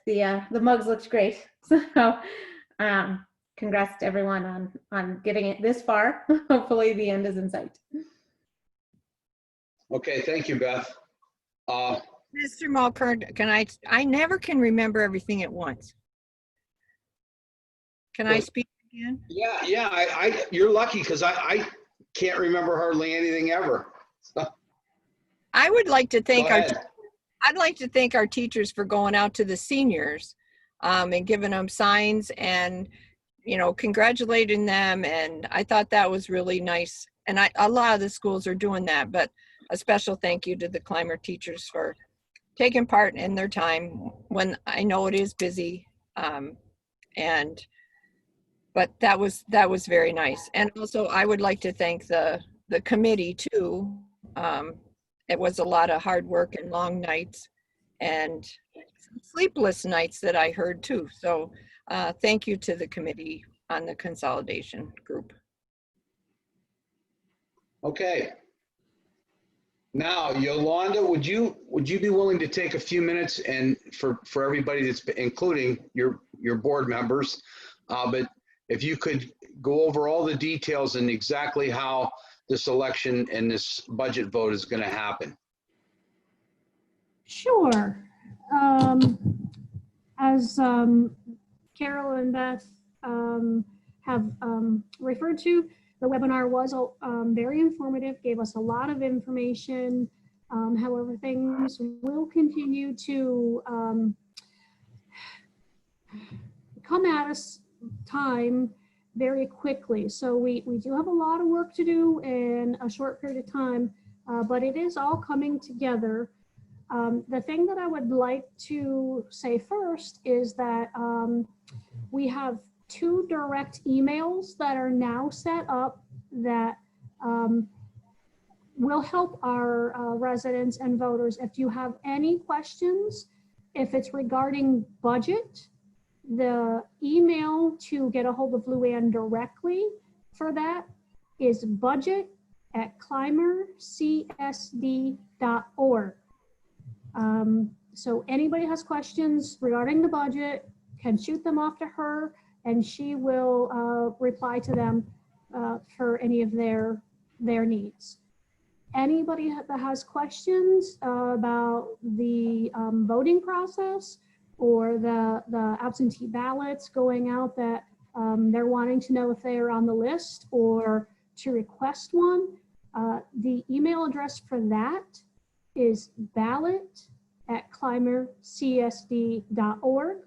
S2: the mugs looked great. So congrats to everyone on getting it this far. Hopefully the end is in sight.
S4: Okay, thank you, Beth.
S5: Mr. Mulkern, I never can remember everything at once. Can I speak again?
S4: Yeah, you're lucky, because I can't remember hardly anything ever.
S5: I would like to thank
S4: Go ahead.
S5: I'd like to thank our teachers for going out to the seniors and giving them signs and, congratulating them. And I thought that was really nice. And a lot of the schools are doing that, but a special thank you to the Clymer teachers for taking part in their time when I know it is busy. But that was very nice. And also I would like to thank the committee too. It was a lot of hard work and long nights and sleepless nights that I heard too. So thank you to the committee on the consolidation group.
S4: Okay. Now, Yolanda, would you be willing to take a few minutes and for everybody that's including your board members, but if you could go over all the details and exactly how this election and this budget vote is going to happen.
S11: Sure. As Carol and Beth have referred to, the webinar was very informative, gave us a lot of information. However, things will continue to come at us time very quickly. So we do have a lot of work to do in a short period of time, but it is all coming together. The thing that I would like to say first is that we have 2 direct emails that are now set up that will help our residents and voters. If you have any questions, if it's regarding budget, the email to get a hold of Luann directly for that is budget@clymercsd.org. So anybody has questions regarding the budget can shoot them off to her, and she will reply to them for any of their needs. Anybody that has questions about the voting process or the absentee ballots going out that they're wanting to know if they are on the list or to request one, the email address for that is ballot@clymercsd.org.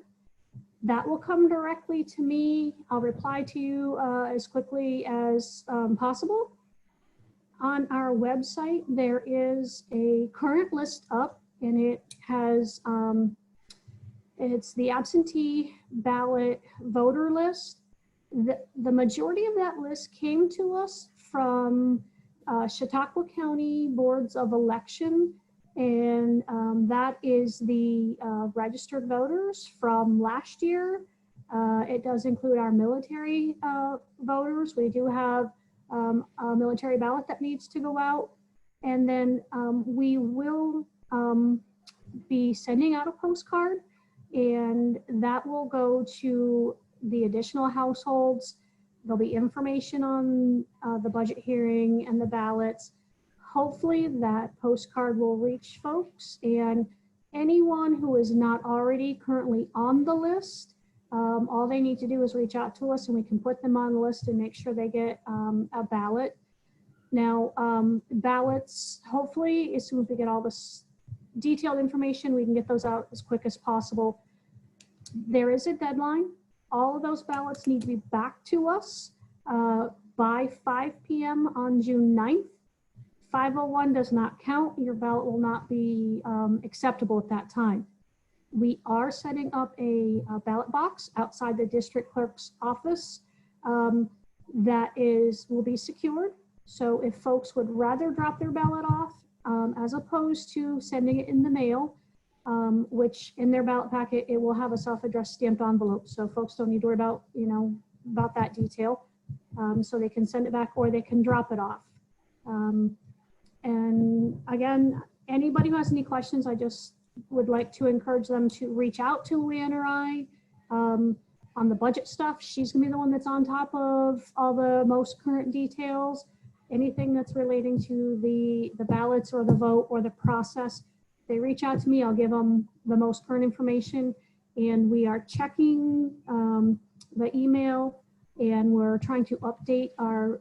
S11: That will come directly to me. I'll reply to you as quickly as possible. On our website, there is a current list up, and it has it's the absentee ballot voter list. The majority of that list came to us from Chautauqua County Boards of Election, and that is the registered voters from last year. It does include our military voters. We do have a military ballot that needs to go out, and then we will be sending out a postcard, and that will go to the additional households. There'll be information on the budget hearing and the ballots. Hopefully that postcard will reach folks, and anyone who is not already currently on the list, all they need to do is reach out to us and we can put them on the list and make sure they get a ballot. Now, ballots, hopefully, as soon as we get all this detailed information, we can get those out as quick as possible. There is a deadline. All of those ballots need to be back to us by 5 p.m. on June 9th. 501 does not count. Your ballot will not be acceptable at that time. We are setting up a ballot box outside the district clerk's office that will be secured. So if folks would rather drop their ballot off as opposed to sending it in the mail, which in their ballot packet, it will have a self-addressed stamped envelope. So folks don't need to worry about, about that detail. So they can send it back or they can drop it off. And again, anybody who has any questions, I just would like to encourage them to reach out to Luann or I on the budget stuff. She's gonna be the one that's on top of all the most current details. Anything that's relating to the ballots or the vote or the process, they reach out to me, I'll give them the most current information. And we are checking the email, and we're trying to update our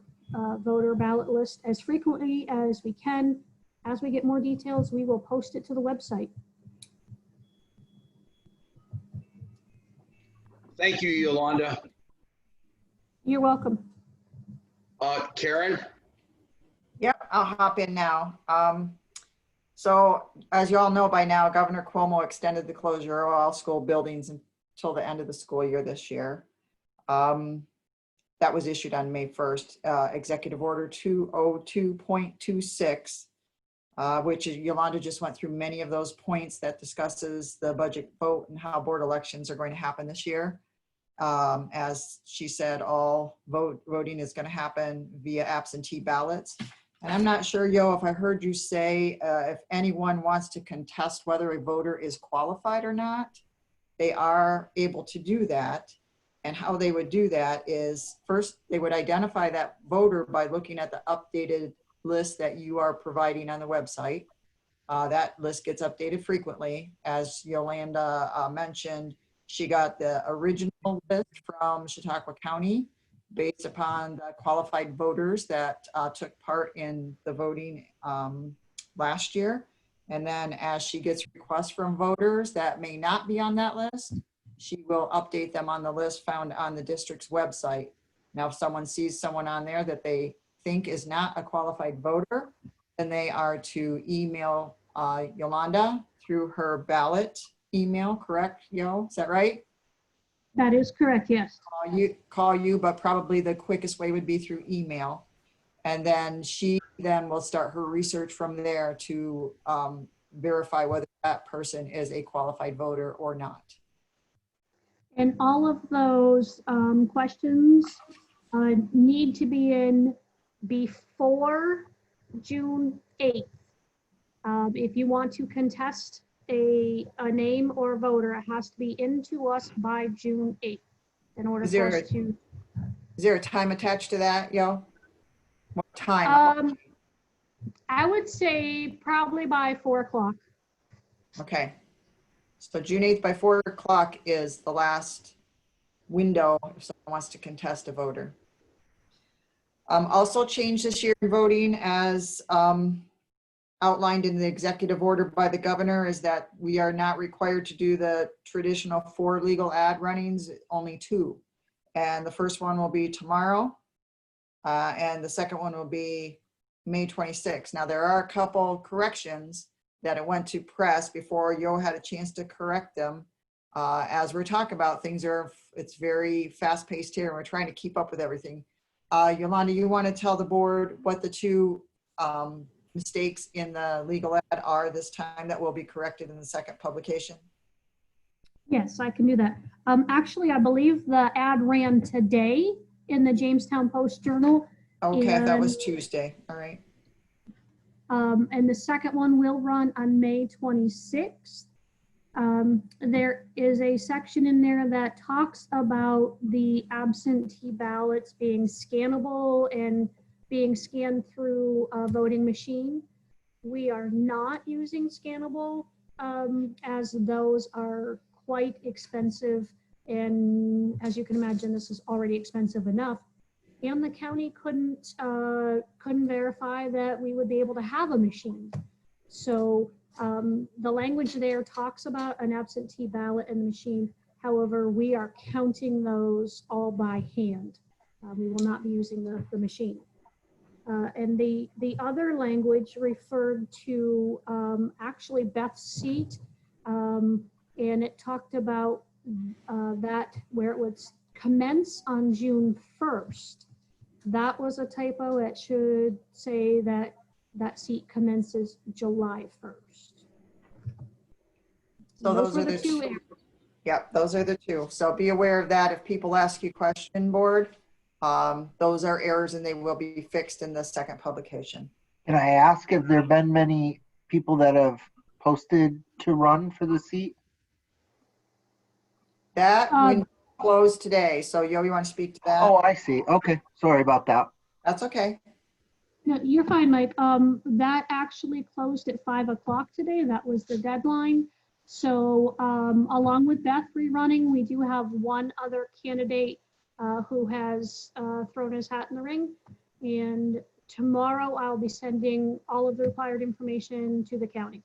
S11: voter ballot list as frequently as we can. As we get more details, we will post it to the website.
S4: Thank you, Yolanda.
S11: You're welcome.
S4: Karen?
S3: Yep, I'll hop in now. So as you all know by now, Governor Cuomo extended the closure of all school buildings until the end of the school year this year. That was issued on May 1st, Executive Order 202.26, which Yolanda just went through many of those points that discusses the budget vote and how board elections are going to happen this year. As she said, all voting is going to happen via absentee ballots. And I'm not sure, Yo, if I heard you say if anyone wants to contest whether a voter is qualified or not, they are able to do that. And how they would do that is, first, they would identify that voter by looking at the updated list that you are providing on the website. That list gets updated frequently. As Yolanda mentioned, she got the original list from Chautauqua County, based upon the qualified voters that took part in the voting last year. And then as she gets requests from voters that may not be on that list, she will update them on the list found on the district's website. Now, if someone sees someone on there that they think is not a qualified voter, then they are to email Yolanda through her ballot email, correct, Yo? Is that right?
S11: That is correct, yes.
S3: Call you, but probably the quickest way would be through email. And then she then will start her research from there to verify whether that person is a qualified voter or not.
S11: And all of those questions need to be in before June 8th. If you want to contest a name or a voter, it has to be into us by June 8th in order
S3: Is
S11: for
S3: there
S11: us to.
S3: Is there a time attached to that, Yo? What time?
S11: I would say probably by 4 o'clock.
S3: Okay. So June 8th by 4 o'clock is the last window if someone wants to contest a voter. Also changed this year in voting as outlined in the executive order by the governor is that we are not required to do the traditional 4 legal ad runnings, only 2. And the first one will be tomorrow. And the second one will be May 26th. Now there are a couple corrections that it went to press before Yo had a chance to correct them. As we're talking about, it's very fast paced here and we're trying to keep up with everything. Yolanda, you want to tell the board what the 2 mistakes in the legal ad are this time that will be corrected in the second publication?
S11: Yes, I can do that. Actually, I believe the ad ran today in the Jamestown Post Journal.
S3: Okay, if that was Tuesday, all right.
S11: And the second one will run on May 26th. There is a section in there that talks about the absentee ballots being scannable and being scanned through a voting machine. We are not using scannable as those are quite expensive. And as you can imagine, this is already expensive enough. And the county couldn't verify that we would be able to have a machine. So the language there talks about an absentee ballot in the machine. However, we are counting those all by hand. We will not be using the machine. And the other language referred to actually Beth's seat, and it talked about that where it would commence on June 1st. That was a typo. It should say that that seat commences July 1st.
S3: So those are the 2 errors. Yep, those are the 2. So be aware of that if people ask you question board. Those are errors and they will be fixed in the second publication.
S7: Can I ask if there have been many people that have posted to run for the seat?
S3: That window closed today. So Yo, you want to speak to that?
S7: Oh, I see. Okay. Sorry about that.
S3: That's okay.
S11: No, you're fine, Mike. That actually closed at 5 o'clock today. That was the deadline. So along with Beth rerunning, we do have one other candidate who has thrown his hat in the ring. And tomorrow I'll be sending all of the required information to the county.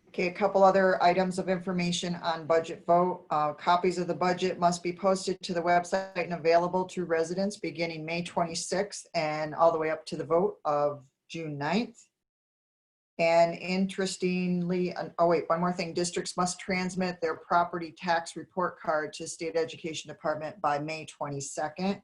S3: Okay, a couple other items of information on budget vote. Copies of the budget must be posted to the website and available to residents beginning May 26th and all the way up to the vote of June 9th. And interestingly, oh wait, one more thing, districts must transmit their property tax report card to State Education Department by May 22nd.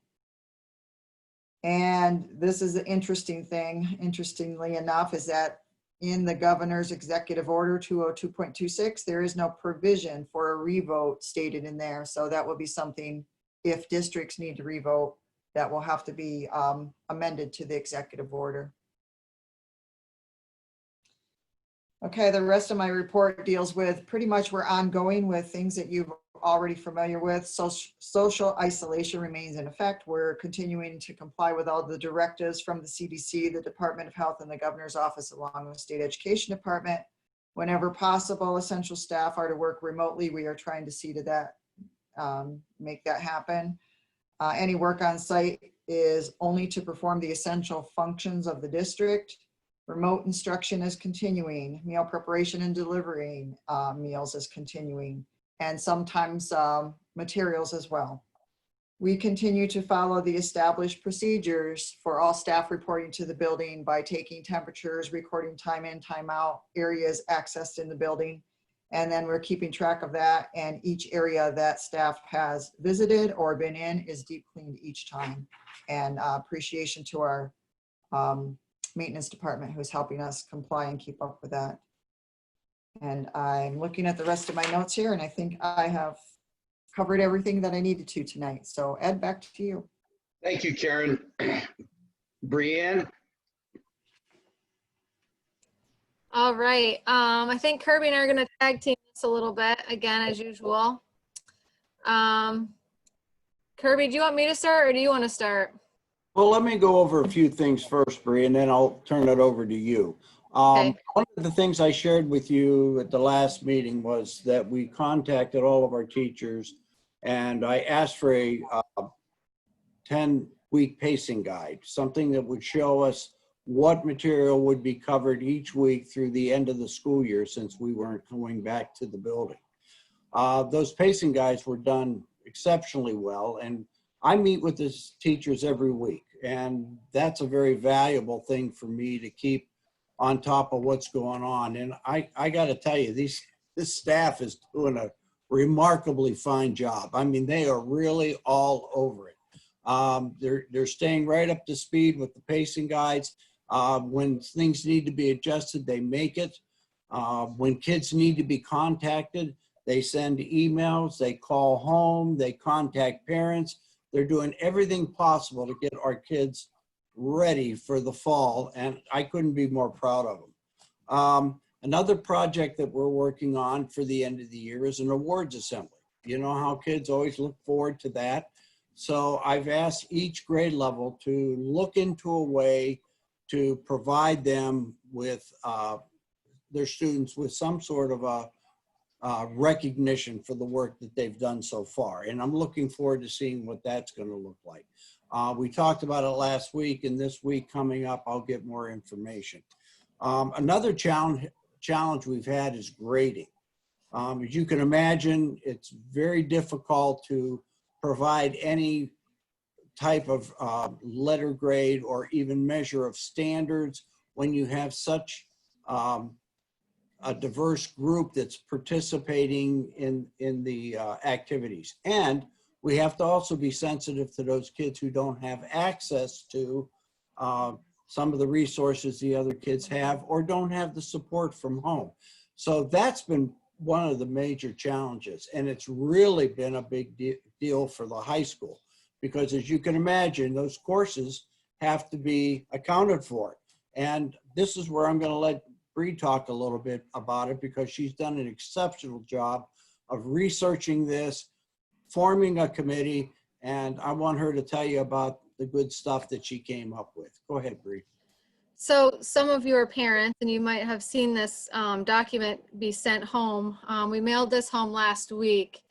S3: And this is an interesting thing, interestingly enough, is that in the governor's executive order 202.26, there is no provision for a revote stated in there. So that will be something, if districts need to revote, that will have to be amended to the executive order. Okay, the rest of my report deals with pretty much we're ongoing with things that you've already familiar with. Social isolation remains in effect. We're continuing to comply with all the directives from the CDC, the Department of Health, and the Governor's Office, along with State Education Department. Whenever possible, essential staff are to work remotely. We are trying to see to that make that happen. Any work on site is only to perform the essential functions of the district. Remote instruction is continuing. Meal preparation and delivering meals is continuing, and sometimes materials as well. We continue to follow the established procedures for all staff reporting to the building by taking temperatures, recording time in, time out, areas accessed in the building. And then we're keeping track of that, and each area that staff has visited or been in is deep cleaned each time. And appreciation to our maintenance department who's helping us comply and keep up with that. And I'm looking at the rest of my notes here, and I think I have covered everything that I needed to tonight. So Ed, back to you.
S4: Thank you, Karen. Brianne?
S12: All right. I think Kirby and I are going to tag team this a little bit again, as usual. Kirby, do you want me to start or do you want to start?
S10: Well, let me go over a few things first, Bree, and then I'll turn it over to you.
S12: Okay.
S10: One of the things I shared with you at the last meeting was that we contacted all of our teachers, and I asked for a 10-week pacing guide, something that would show us what material would be covered each week through the end of the school year, since we weren't going back to the building. Those pacing guides were done exceptionally well, and I meet with the teachers every week, and that's a very valuable thing for me to keep on top of what's going on. And I got to tell you, this staff is doing a remarkably fine job. I mean, they are really all over it. They're staying right up to speed with the pacing guides. When things need to be adjusted, they make it. When kids need to be contacted, they send emails, they call home, they contact parents. They're doing everything possible to get our kids ready for the fall, and I couldn't be more proud of them. Another project that we're working on for the end of the year is an awards assembly. You know how kids always look forward to that. So I've asked each grade level to look into a way to provide them with their students with some sort of a recognition for the work that they've done so far. And I'm looking forward to seeing what that's going to look like. We talked about it last week, and this week coming up, I'll get more information. Another challenge we've had is grading. As you can imagine, it's very difficult to provide any type of letter grade or even measure of standards when you have such a diverse group that's participating in the activities. And we have to also be sensitive to those kids who don't have access to some of the resources the other kids have, or don't have the support from home. So that's been one of the major challenges. And it's really been a big deal for the high school, because as you can imagine, those courses have to be accounted for. And this is where I'm going to let Bree talk a little bit about it, because she's done an exceptional job of researching this, forming a committee, and I want her to tell you about the good stuff that she came up with. Go ahead, Bree.
S12: So some of you are parents, and you might have seen this document be sent home. We mailed this home last week.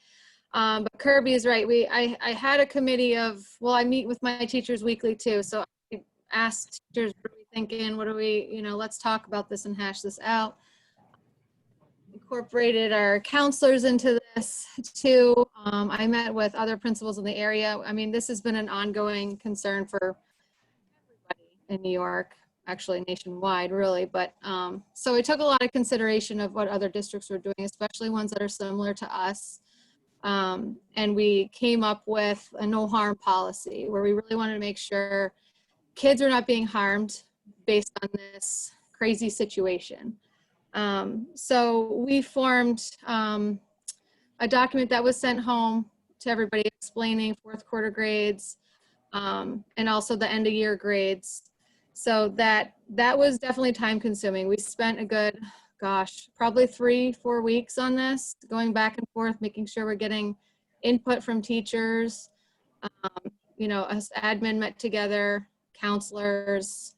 S12: But Kirby is right. I had a committee of, well, I meet with my teachers weekly too. So I asked teachers, what are we thinking? What are we, let's talk about this and hash this out. Incorporated our counselors into this too. I met with other principals in the area. I mean, this has been an ongoing concern for everybody in New York, actually nationwide, really. But so we took a lot of consideration of what other districts were doing, especially ones that are similar to us. And we came up with a no harm policy, where we really wanted to make sure kids are not being harmed based on this crazy situation. So we formed a document that was sent home to everybody explaining fourth quarter grades and also the end of year grades. So that was definitely time consuming. We spent a good, probably 3-4 weeks on this, going back and forth, making sure we're getting input from teachers. Us admin met together, counselors.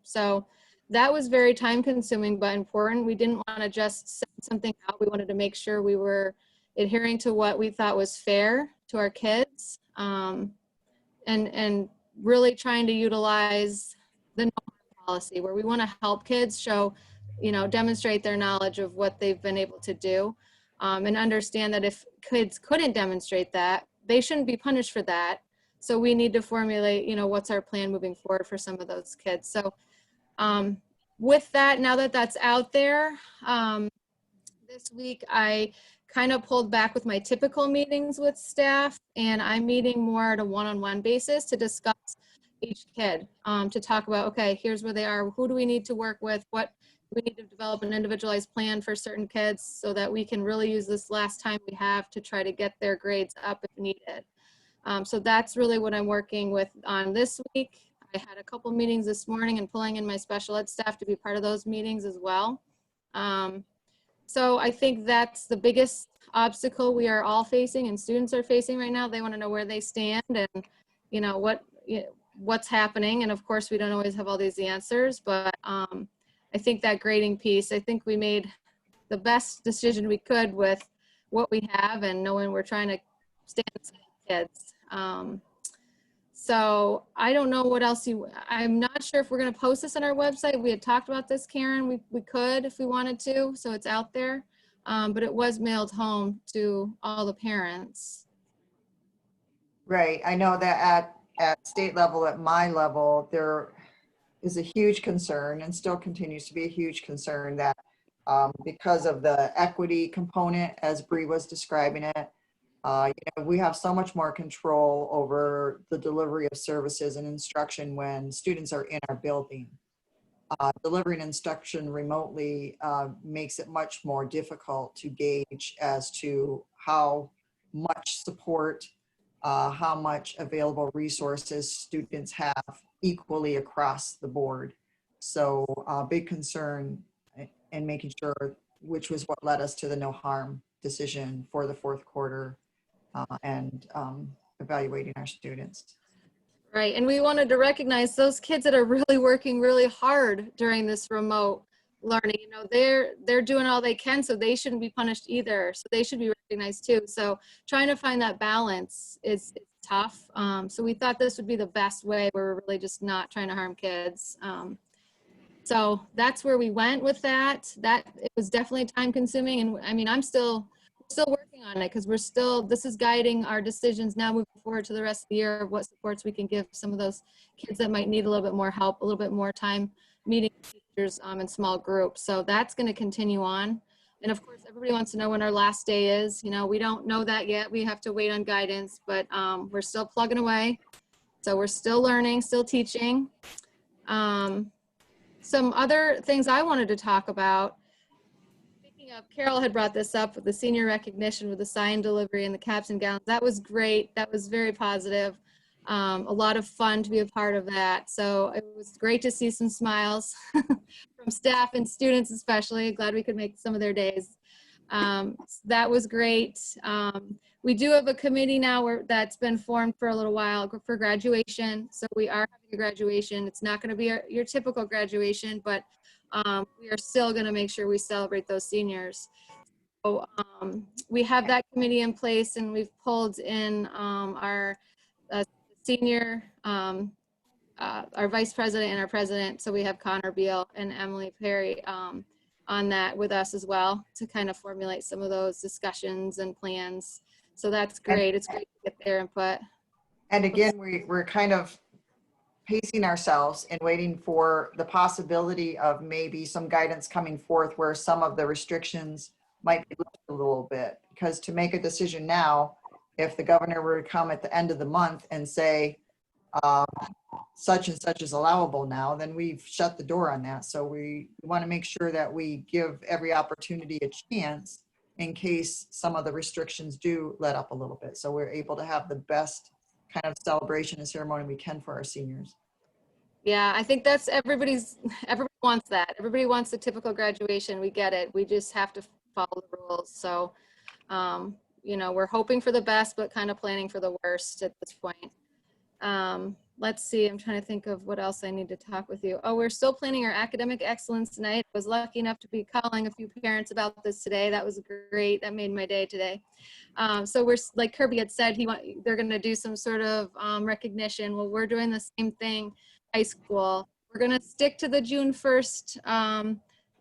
S12: So that was very time consuming, but important. We didn't want to just send something out. We wanted to make sure we were adhering to what we thought was fair to our kids, and really trying to utilize the no harm policy, where we want to help kids show, demonstrate their knowledge of what they've been able to do, and understand that if kids couldn't demonstrate that, they shouldn't be punished for that. So we need to formulate, what's our plan moving forward for some of those kids. So with that, now that that's out there, this week I kind of pulled back with my typical meetings with staff, and I'm meeting more at a one-on-one basis to discuss each kid, to talk about, okay, here's where they are, who do we need to work with, what we need to develop an individualized plan for certain kids so that we can really use this last time we have to try to get their grades up if needed. So that's really what I'm working with on this week. I had a couple meetings this morning and pulling in my special ed staff to be part of those meetings as well. So I think that's the biggest obstacle we are all facing and students are facing right now. They want to know where they stand and, what's happening. And of course, we don't always have all these answers, but I think that grading piece, I think we made the best decision we could with what we have and knowing we're trying to stand with kids. So I don't know what else I'm not sure if we're going to post this on our website. We had talked about this, Karen. We could if we wanted to, so it's out there. But it was mailed home to all the parents.
S3: Right. I know that at state level, at my level, there is a huge concern and still continues to be a huge concern that because of the equity component, as Bree was describing it, we have so much more control over the delivery of services and instruction when students are in our building. Delivering instruction remotely makes it much more difficult to gauge as to how much support, how much available resources students have equally across the board. So big concern in making sure, which was what led us to the no harm decision for the fourth quarter. And evaluating our students.
S12: Right, and we wanted to recognize those kids that are really working really hard during this remote learning. They're doing all they can, so they shouldn't be punished either. So they should be recognized too. So trying to find that balance is tough. So we thought this would be the best way where we're really just not trying to harm kids. So that's where we went with that. It was definitely time consuming, and I mean, we're still working on it because this is guiding our decisions now moving forward to the rest of the year of what supports we can give some of those kids that might need a little bit more help, a little bit more time meeting teachers in small groups. So that's going to continue on. And of course, everybody wants to know when our last day is. We don't know that yet. We have to wait on guidance, but we're still plugging away. So we're still learning, still teaching. Some other things I wanted to talk about. Carol had brought this up with the senior recognition with the sign delivery and the caps and gowns. That was great. That was very positive. A lot of fun to be a part of that. So it was great to see some smiles from staff and students especially. Glad we could make some of their days. That was great. We do have a committee now that's been formed for a little while for graduation. So we are having a graduation. It's not going to be your typical graduation, but we are still going to make sure we celebrate those seniors. So we have that committee in place, and we've pulled in our senior, our vice president and our president. So we have Connor Beal and Emily Perry on that with us as well to kind of formulate some of those discussions and plans. So that's great. It's great to get their input.
S3: And again, we're kind of pacing ourselves and waiting for the possibility of maybe some guidance coming forth where some of the restrictions might be lifted a little bit. Because to make a decision now, if the governor were to come at the end of the month and say such and such is allowable now, then we've shut the door on that. So we want to make sure that we give every opportunity a chance in case some of the restrictions do let up a little bit. So we're able to have the best kind of celebration and ceremony we can for our seniors.
S12: Yeah, I think that's everybody wants that. Everybody wants the typical graduation. We get it. We just have to follow the rules. So, we're hoping for the best, but kind of planning for the worst at this point. let's see, I'm trying to think of what else I need to talk with you. Oh, we're still planning our academic excellence tonight. I was lucky enough to be calling a few parents about this today. That was great. That made my day today. So we're, like Kirby had said, they're going to do some sort of recognition. Well, we're doing the same thing, high school. We're going to stick to the June 1st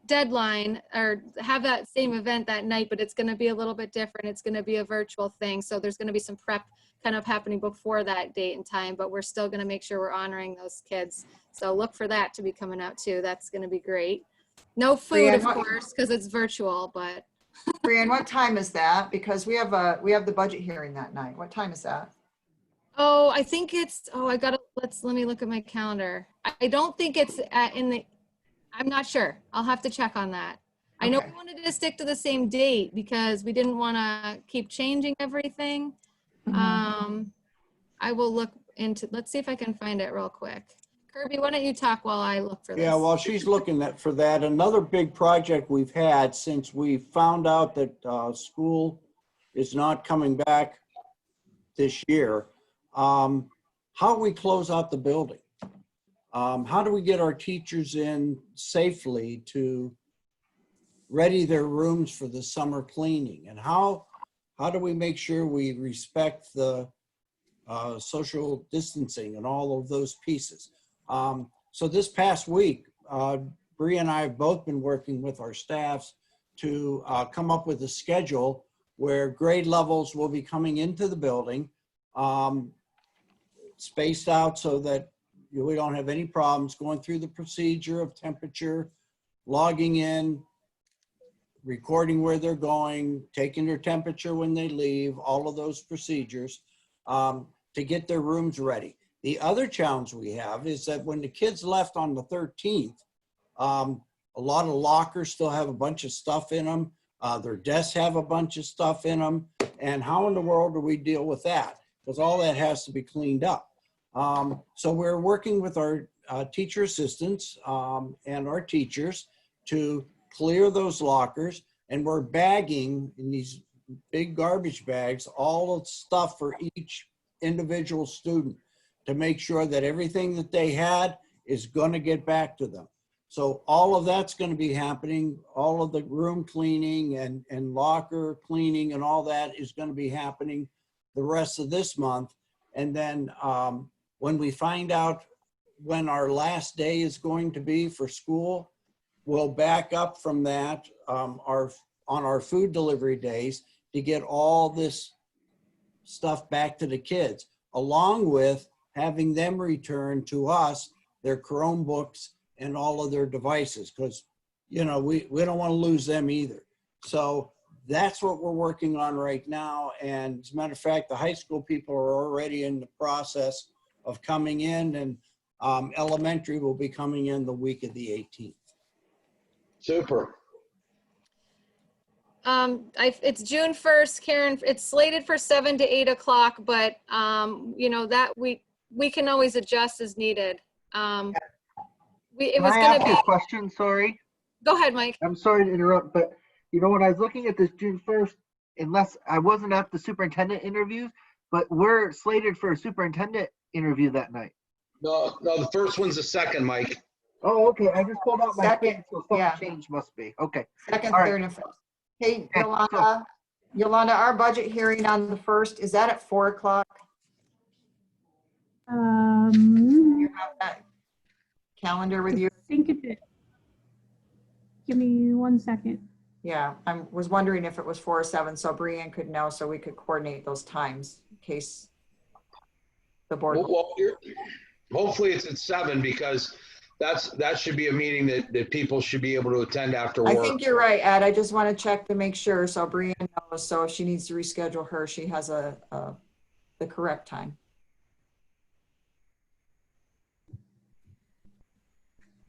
S12: deadline, or have that same event that night, but it's going to be a little bit different. It's going to be a virtual thing. So there's going to be some prep kind of happening before that date and time, but we're still going to make sure we're honoring those kids. So look for that to be coming out too. That's going to be great. No food, of course, because it's virtual, but.
S3: Brianne, what time is that? Because we have the budget hearing that night. What time is that?
S12: Oh, I think it's, let me look at my calendar. I don't think it's I'm not sure. I'll have to check on that. I know we wanted to stick to the same date because we didn't want to keep changing everything. I will look into, let's see if I can find it real quick. Kirby, why don't you talk while I look for this?
S10: Yeah, while she's looking for that, another big project we've had since we found out that school is not coming back this year, how we close out the building. How do we get our teachers in safely to ready their rooms for the summer cleaning? And how do we make sure we respect the social distancing and all of those pieces? So this past week, Bree and I have both been working with our staffs to come up with a schedule where grade levels will be coming into the building, spaced out so that we don't have any problems going through the procedure of temperature, logging in, recording where they're going, taking their temperature when they leave, all of those procedures to get their rooms ready. The other challenge we have is that when the kids left on the 13th, a lot of lockers still have a bunch of stuff in them. Their desks have a bunch of stuff in them. And how in the world do we deal with that? Because all that has to be cleaned up. So we're working with our teacher assistants and our teachers to clear those lockers, and we're bagging in these big garbage bags all of stuff for each individual student to make sure that everything that they had is going to get back to them. So all of that's going to be happening. All of the room cleaning and locker cleaning and all that is going to be happening the rest of this month. And then when we find out when our last day is going to be for school, we'll back up from that on our food delivery days to get all this stuff back to the kids, along with having them return to us their Chromebooks and all of their devices, because we don't want to lose them either. So that's what we're working on right now. And as a matter of fact, the high school people are already in the process of coming in, and elementary will be coming in the week of the 18th.
S4: Super.
S12: It's June 1st, Karen. It's slated for 7 to 8 o'clock, but that we can always adjust as needed. It was
S7: Can I
S12: going
S7: ask
S12: to
S7: you
S12: be.
S7: a question? Sorry.
S12: Go ahead, Mike.
S7: I'm sorry to interrupt, but when I was looking at this June 1st, unless I wasn't at the superintendent interviews, but we're slated for a superintendent interview that night.
S4: No, the first one's the second, Mike.
S7: Oh, okay. I just pulled out my
S3: Second,
S7: thing, so something
S3: yeah.
S7: changed must be. Okay.
S3: Second,
S7: All right.
S3: third, and fourth. Hey,
S7: Okay,
S3: Yolanda, our budget hearing on the 1st, is that at 4 o'clock? You have that calendar with you?
S11: I think it is. Give me 1 second.
S3: Yeah, I was wondering if it was 4 or 7, so Brianne could know, so we could coordinate those times in case the board.
S4: Well, hopefully it's at 7, because that should be a meeting that people should be able to attend after work.
S3: I think you're right, Ed. I just want to check to make sure, so Brianne knows, so if she needs to reschedule her, she has the correct time.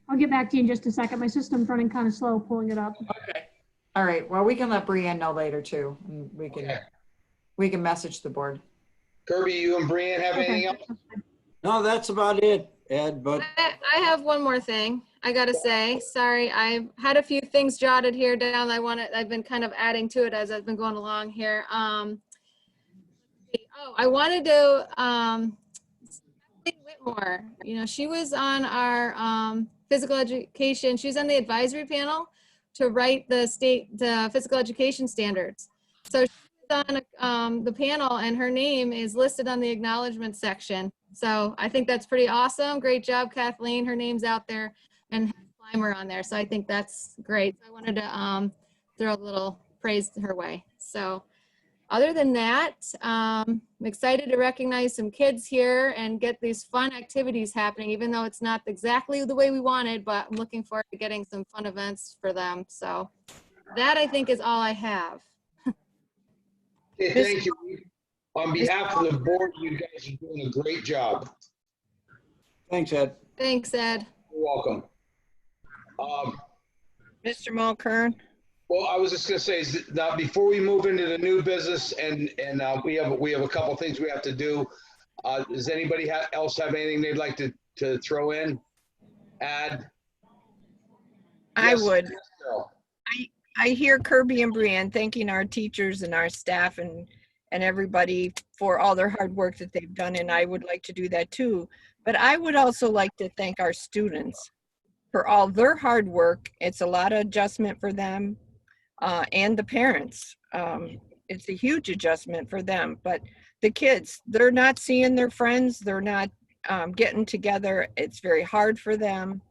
S11: I'll get back to you in just a second. My system's running kind of slow pulling it up.
S3: Okay. All right, well, we can let Brianne know later too, and we can message the board.
S4: Kirby, you and Brianne have anything else?
S10: No, that's about it, Ed, but
S12: I have one more thing I gotta say. Sorry, I had a few things jotted here down. I've been kind of adding to it as I've been going along here. I wanted to Whitmore, she was on our physical education. She was on the advisory panel to write the physical education standards. So she was on the panel, and her name is listed on the acknowledgement section. So I think that's pretty awesome. Great job, Kathleen. Her name's out there, and Climber on there. So I think that's great. I wanted to throw a little praise her way. So other than that, I'm excited to recognize some kids here and get these fun activities happening, even though it's not exactly the way we wanted, but I'm looking forward to getting some fun events for them. So that, I think, is all I have.
S4: Okay, thank you. On behalf of the board, you guys are doing a great job.
S10: Thanks, Ed.
S12: Thanks, Ed.
S4: You're welcome.
S5: Mr. Mulkern?
S4: Well, I was just gonna say, now, before we move into the new business, and we have a couple things we have to do. Does anybody else have anything they'd like to throw in, add?
S5: I
S4: Yes,
S5: would.
S4: yes, Carol.
S5: I hear Kirby and Brianne thanking our teachers and our staff and everybody for all their hard work that they've done, and I would like to do that too. But I would also like to thank our students for all their hard work. It's a lot of adjustment for them and the parents. It's a huge adjustment for them, but the kids, they're not seeing their friends. They're not getting together. It's very hard for them.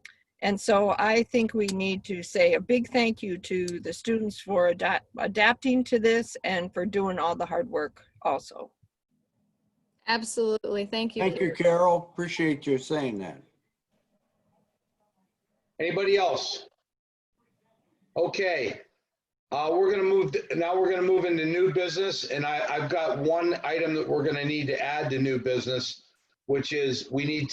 S5: And so I think we need to say a big thank you to the students for adapting to this and for doing all the hard work also.
S12: Absolutely. Thank you.
S10: Thank you, Carol. Appreciate you saying that.
S4: Anybody else? Okay. We're gonna move into new business, and I've got one item that we're gonna need to add to new business, which is we need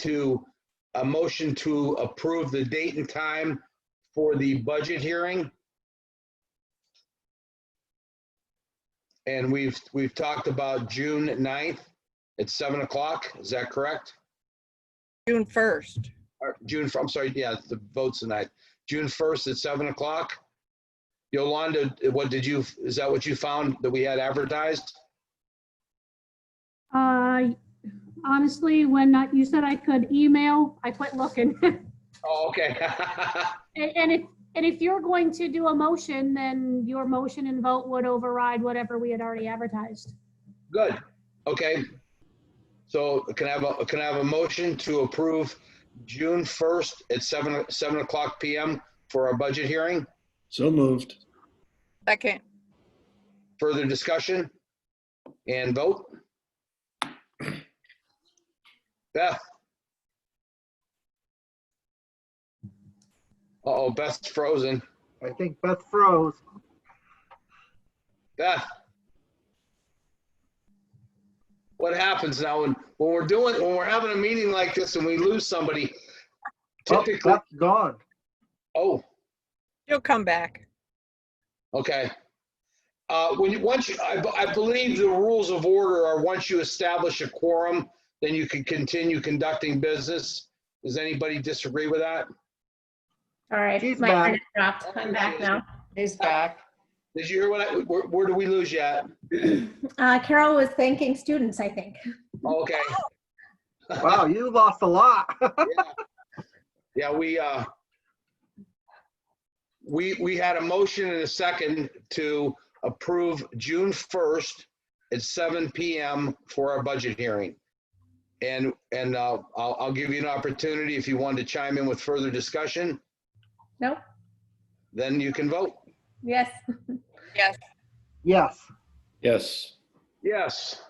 S4: a motion to approve the date and time for the budget hearing. And we've talked about June 9th at 7 o'clock. Is that correct?
S5: June 1st.
S4: I'm sorry, yeah, the vote's tonight. June 1st at 7 o'clock. Yolanda, is that what you found that we had advertised?
S11: Honestly, when you said I could email, I quit looking.
S4: Oh, okay.
S11: And if you're going to do a motion, then your motion and vote would override whatever we had already advertised.
S4: Good. Okay. So can I have a motion to approve June 1st at 7 o'clock p.m. for our budget hearing?
S6: So moved.
S5: Second.
S4: Further discussion and vote? Beth? Uh-oh, Beth's frozen.
S7: I think Beth froze.
S4: Beth? What happens now when we're having a meeting like this and we lose somebody? Typically,
S7: Beth's gone.
S4: oh,
S5: She'll come back.
S4: okay. I believe the rules of order are once you establish a quorum, then you can continue conducting business. Does anybody disagree with that?
S2: All right,
S7: She's
S2: my
S7: back.
S2: internet dropped. I'm back now.
S3: He's back.
S4: Did you hear where do we lose you at?
S2: Carol was thanking students, I think.
S4: Okay.
S7: Wow, you lost a lot.
S4: Yeah, we had a motion and a second to approve June 1st at 7 p.m. for our budget hearing. And I'll give you an opportunity if you want to chime in with further discussion.
S2: Nope.
S4: Then you can vote.
S2: Yes.
S5: Yes.
S7: Yes.
S6: Yes.
S4: Yes.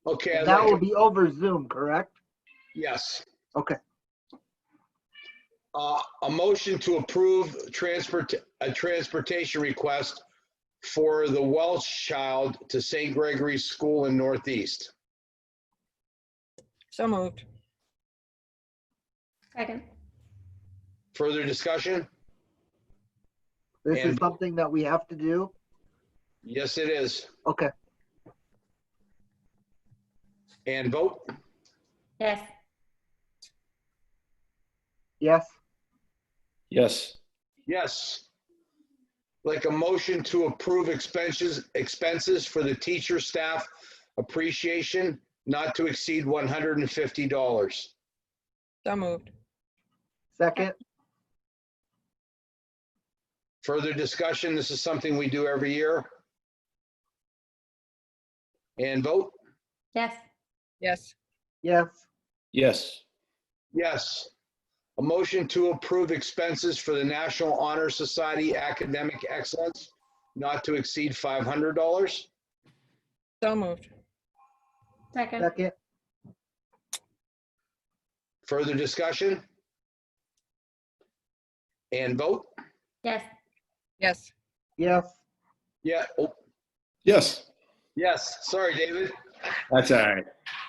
S4: Okay. I'd
S7: That
S4: like
S7: will
S4: to-
S7: be over Zoom, correct?
S4: yes.
S7: Okay.
S4: A motion to approve a transportation request for the Welsh child to St. Gregory's School in Northeast.
S5: So moved.
S2: Second.
S4: Further discussion?
S7: This is
S4: And-
S7: something that we have to do.
S4: Yes, it is.
S7: Okay.
S4: And vote?
S2: Yes.
S7: Yes.
S6: Yes.
S4: Yes. Like a motion to approve expenses for the teacher staff appreciation not to exceed $150.
S5: So moved.
S7: Second,
S4: Further discussion? This is something we do every year. And vote?
S2: Yes.
S5: Yes.
S7: yes.
S6: Yes.
S4: Yes. A motion to approve expenses for the National Honor Society Academic Excellence not to exceed $500.
S5: So moved.
S2: Second.
S7: Second,
S4: Further discussion? And vote?
S2: Yes.
S5: Yes.
S7: yes.
S4: Yeah. Oh,
S6: Yes.
S4: yes. Sorry, David.
S6: That's all right.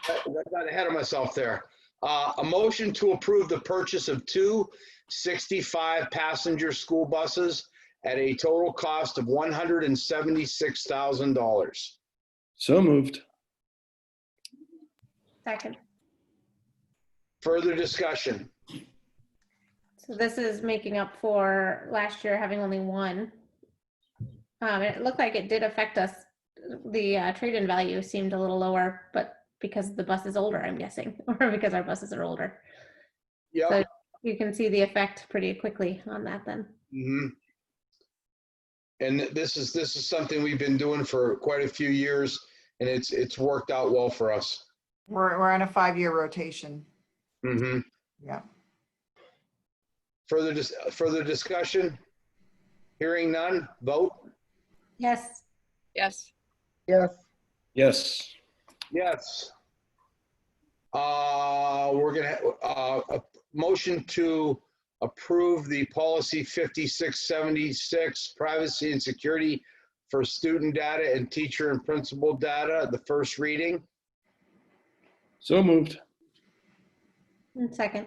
S4: I got ahead of myself there. A motion to approve the purchase of two 65-passenger school buses at a total cost of $176,000.
S6: So moved.
S2: Second.
S4: Further discussion?
S2: So this is making up for last year having only one. It looked like it did affect us. The trade-in value seemed a little lower, but because the bus is older, I'm guessing, or because our buses are older.
S4: Yep.
S2: So you can see the effect pretty quickly on that then.
S4: Mhm. And this is something we've been doing for quite a few years, and it's worked out well for us.
S3: We're on a 5-year rotation.
S4: Mm-hmm.
S3: Yeah.
S4: Further discussion? Hearing none, vote?
S2: Yes.
S5: Yes.
S7: Yes.
S6: Yes.
S4: Yes. We're gonna a motion to approve the policy 5676, privacy and security for student data and teacher and principal data, the first reading.
S6: So moved.
S2: And second.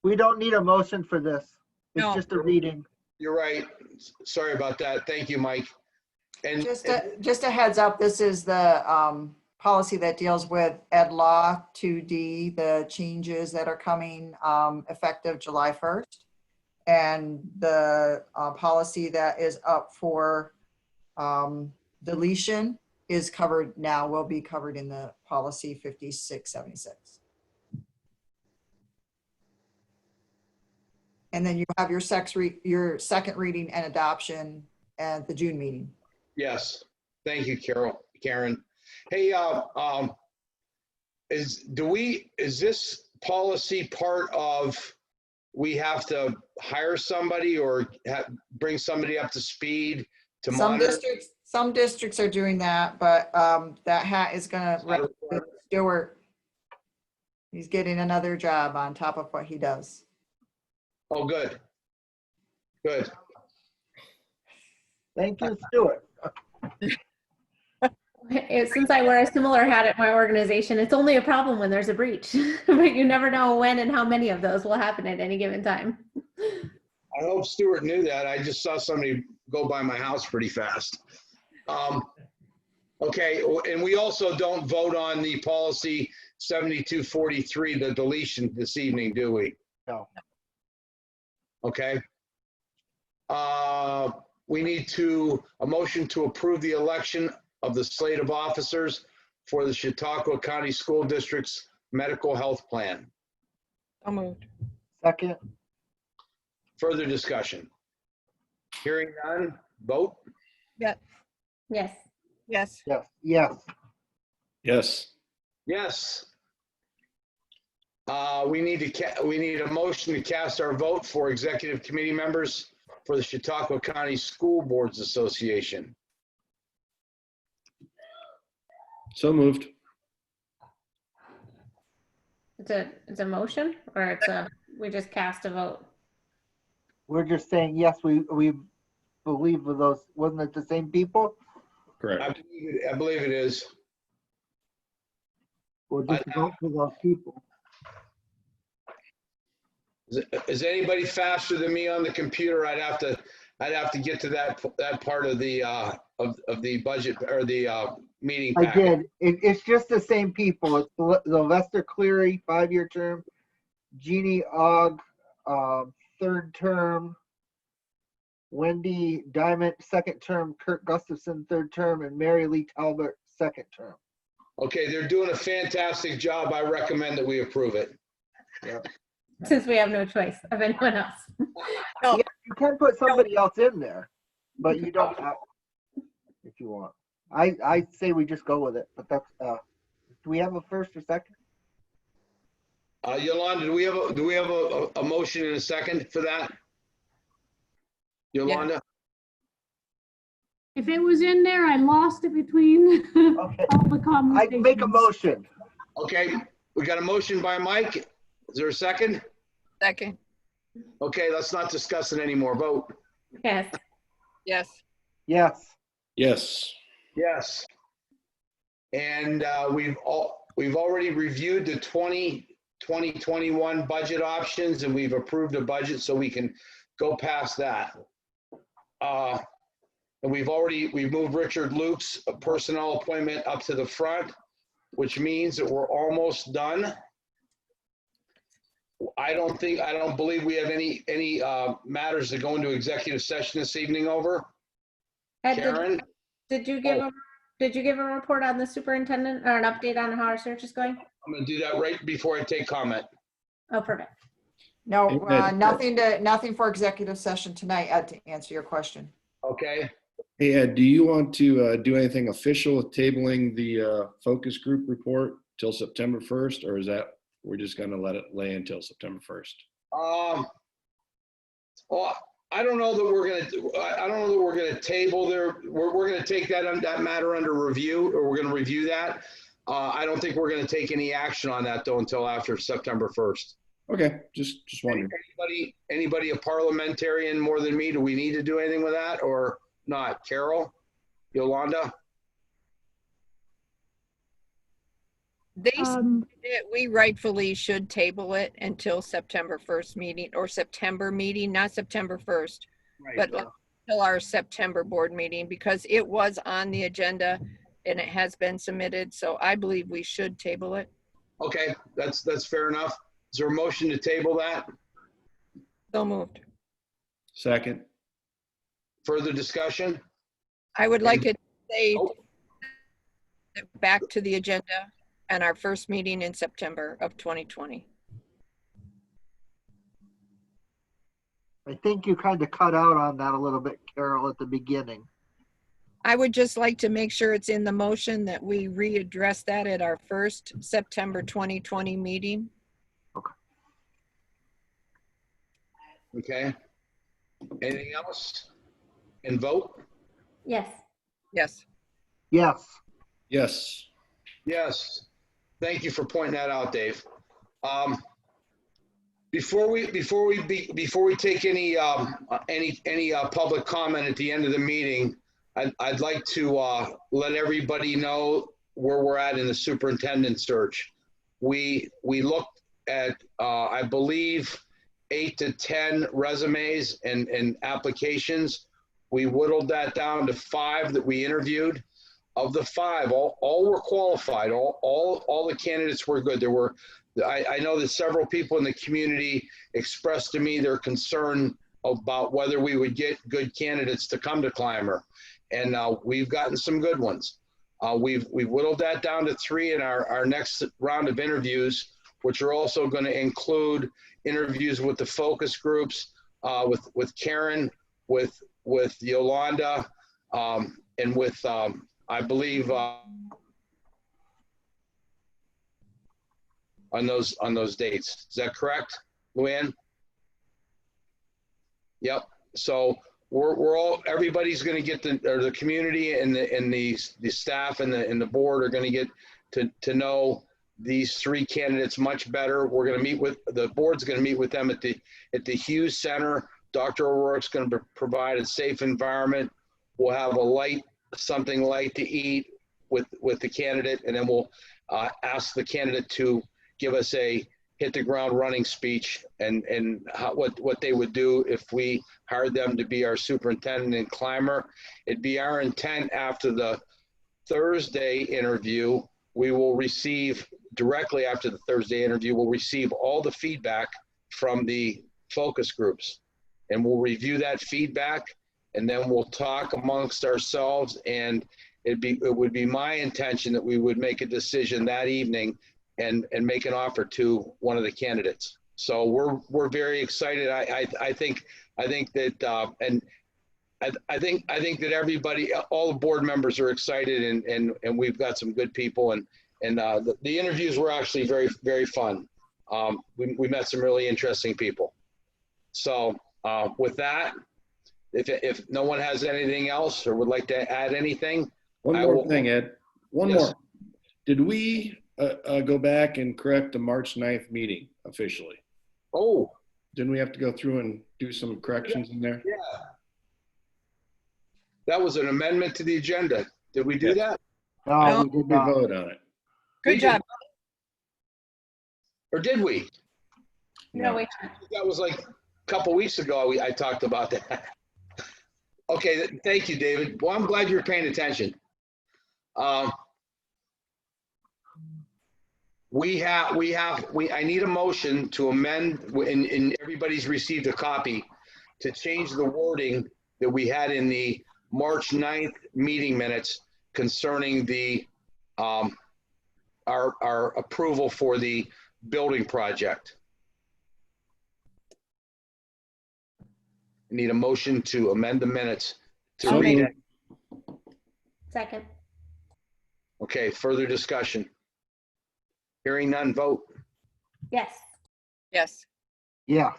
S7: We don't need a motion for this. It's
S5: No.
S7: just a reading.
S4: You're right. Sorry about that. Thank you, Mike. And
S3: Just a heads up, this is the policy that deals with Ed Law 2D, the changes that are coming effective July 1st. And the policy that is up for deletion is covered now, will be covered in the policy 5676. And then you have your second reading and adoption at the June meeting.
S4: yes, thank you, Karen. Hey, is this policy part of, we have to hire somebody or bring somebody up to speed to monitor?
S3: Some districts are doing that, but that hat is gonna rest with Stuart. He's getting another job on top of what he does.
S4: Oh, good. Good.
S7: Thank you, Stuart.
S2: Since I wear a similar hat at my organization, it's only a problem when there's a breach, but you never know when and how many of those will happen at any given time.
S4: I hope Stuart knew that. I just saw somebody go by my house pretty fast. Okay, and we also don't vote on the policy 7243, the deletion this evening, do we?
S7: No.
S4: Okay. We need a motion to approve the election of the slate of officers for the Chautauqua County School District's medical health plan.
S5: So moved.
S7: Second,
S4: Further discussion? Hearing none, vote?
S5: Yeah.
S2: Yes.
S5: Yes.
S7: yes, yes.
S6: Yes.
S4: Yes. We need a motion to cast our vote for executive committee members for the Chautauqua County School Boards Association.
S6: So moved.
S2: It's a motion, or we just cast a vote?
S7: We're just saying, yes, we believe with those, wasn't it the same people?
S6: Correct.
S4: I believe it is.
S7: We'll just vote for those people.
S4: Is anybody faster than me on the computer? I'd have to get to that part of the budget or the meeting
S7: I
S4: packet.
S7: did. It's just the same people. It's Sylvester Cleary, 5-year term, Jeannie Ogg, 3rd term, Wendy Diamond, 2nd term, Kurt Gustafson, 3rd term, and Mary Lee Talbot, 2nd term.
S4: Okay, they're doing a fantastic job. I recommend that we approve it.
S7: Yeah.
S2: since we have no choice of anyone else.
S5: No,
S7: You can put somebody else in there, but you don't have, if you want. I say we just go with it, but that's, do we have a first or second?
S4: Yolanda, do we have a motion and a second for that? Yolanda?
S11: If it was in there, I lost it between
S7: Okay.
S11: all the
S7: I
S11: conversations.
S7: make a motion.
S4: Okay, we got a motion by Mike. Is there a second?
S5: second,
S4: Okay, let's not discuss it anymore. Vote.
S2: Yes.
S5: yes.
S7: Yes.
S6: Yes.
S4: Yes. And we've already reviewed the 2021 budget options, and we've approved a budget, so we can go past that. And we've moved Richard Luke's personnel appointment up to the front, which means that we're almost done. I don't believe we have any matters to go into executive session this evening over.
S2: Ed,
S4: Karen?
S2: did you give a report on the superintendent or an update on how our search is going?
S4: I'm gonna do that right before I take comment.
S2: Oh, perfect.
S3: No,
S6: Ed.
S3: nothing for executive session tonight, Ed, to answer your question.
S4: Okay,
S6: Hey, Ed, do you want to do anything official with tabling the focus group report till September 1st, or is that we're just going to let it lay until September 1st?
S4: well, I don't know that we're gonna table there. We're gonna take that matter under review, or we're gonna review that. I don't think we're gonna take any action on that though until after September 1st.
S6: Okay, just wondering.
S4: Anybody a parliamentarian more than me? Do we need to do anything with that or not? Carol? Yolanda?
S5: We rightfully should table it until September 1st meeting or September meeting, not September 1st, but until our September board meeting, because it was on the agenda and it has been submitted. So I believe we should table it.
S4: Okay, that's fair enough. Is there a motion to table that?
S5: So moved.
S6: Second.
S4: Further discussion?
S5: I would like it to say
S4: Oh.
S5: back to the agenda and our first meeting in September of 2020.
S7: I think you kind of cut out on that a little bit, Carol, at the beginning.
S5: I would just like to make sure it's in the motion that we readdress that at our first September 2020 meeting.
S4: Okay. Anything else? And vote?
S2: Yes.
S5: Yes.
S7: Yes.
S6: Yes.
S4: Yes. Thank you for pointing that out, Dave. Before we take any public comment at the end of the meeting, I'd like to let everybody know where we're at in the superintendent search. We looked at I believe 8 to 10 resumes and applications. We whittled that down to 5 that we interviewed. Of the 5, all were qualified. All the candidates were good. I know that several people in the community expressed to me their concern about whether we would get good candidates to come to Clymer, and we've gotten some good ones. We've whittled that down to 3 in our next round of interviews, which are also going to include interviews with the focus groups, with Karen, with Yolanda, and with I believe on those dates. Is that correct, Luann? Yep. So everybody's going to get the community and the staff and the board are going to get to know these 3 candidates much better. We're going to meet with the board's going to meet with them at the Hughes Center. Dr. O'Rourke's going to provide a safe environment. We'll have something light to eat with the candidate, and then we'll ask the candidate to give us a hit the ground running speech and what they would do if we hired them to be our superintendent in Clymer. It'd be our intent after the Thursday interview, we will receive directly after the Thursday interview, we'll receive all the feedback from the focus groups, and we'll review that feedback, and then we'll talk amongst ourselves, and it would be my intention that we would make a decision that evening and make an offer to one of the candidates. So we're very excited. I think that and I think that everybody, all the board members are excited, and we've got some good people, and the interviews were actually very fun. We met some really interesting people. So with that, if no one has anything else or would like to add anything.
S6: One more thing, Ed. One
S4: Yes.
S6: more. Did we go back and correct the March 9th meeting officially?
S4: Oh.
S6: Didn't we have to go through and do some corrections in there?
S4: Yeah. That was an amendment to the agenda. Did we do
S6: Yes.
S4: that?
S7: No, we did
S6: We
S7: not.
S6: voted on it.
S5: Good job.
S4: Or did we?
S2: No, wait.
S4: That was like a couple weeks ago. I talked about that. Okay, thank you, David. Well, I'm glad you're paying attention. I need a motion to amend, and everybody's received a copy, to change the wording that we had in the March 9th meeting minutes concerning the our approval for the building project. I need a motion to amend the minutes to
S9: So
S4: read it.
S2: Second.
S4: Okay, further discussion. Hearing none, vote.
S2: Yes.
S5: Yes.
S7: Yes.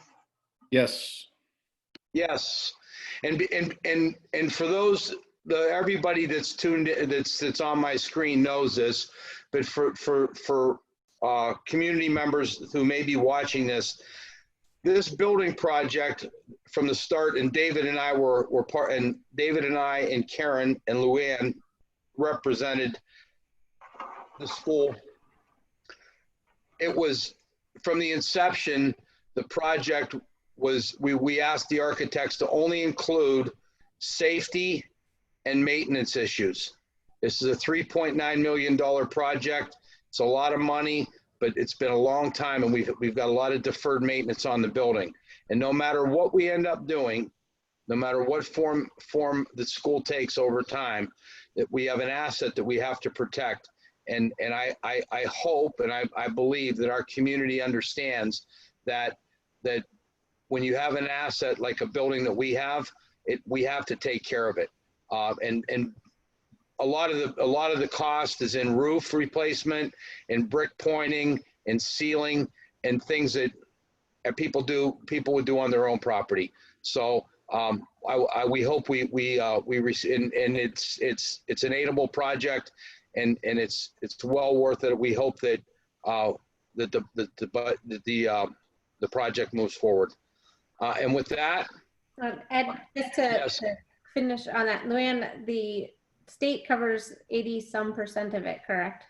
S6: Yes.
S4: Yes. And for those, everybody that's tuned in, that's on my screen knows this, but for community members who may be watching this building project from the start, and David and I were part, and David and I and Karen and Luann represented the school. It was from the inception, the project was, we asked the architects to only include safety and maintenance issues. This is a $3.9 million project. It's a lot of money, but it's been a long time, and we've got a lot of deferred maintenance on the building. And no matter what we end up doing, no matter what form the school takes over time, that we have an asset that we have to protect. And I hope and I believe that our community understands that when you have an asset like a building that we have to take care of it. And a lot of the cost is in roof replacement and brick pointing and sealing and things that people would do on their own property. So we hope we and it's an aidable project, and it's well worth it. We hope that the project moves forward. And with that,
S2: Ed, just to,
S4: yes.
S2: to finish on that, Luann, the state covers 80-some% of it, correct?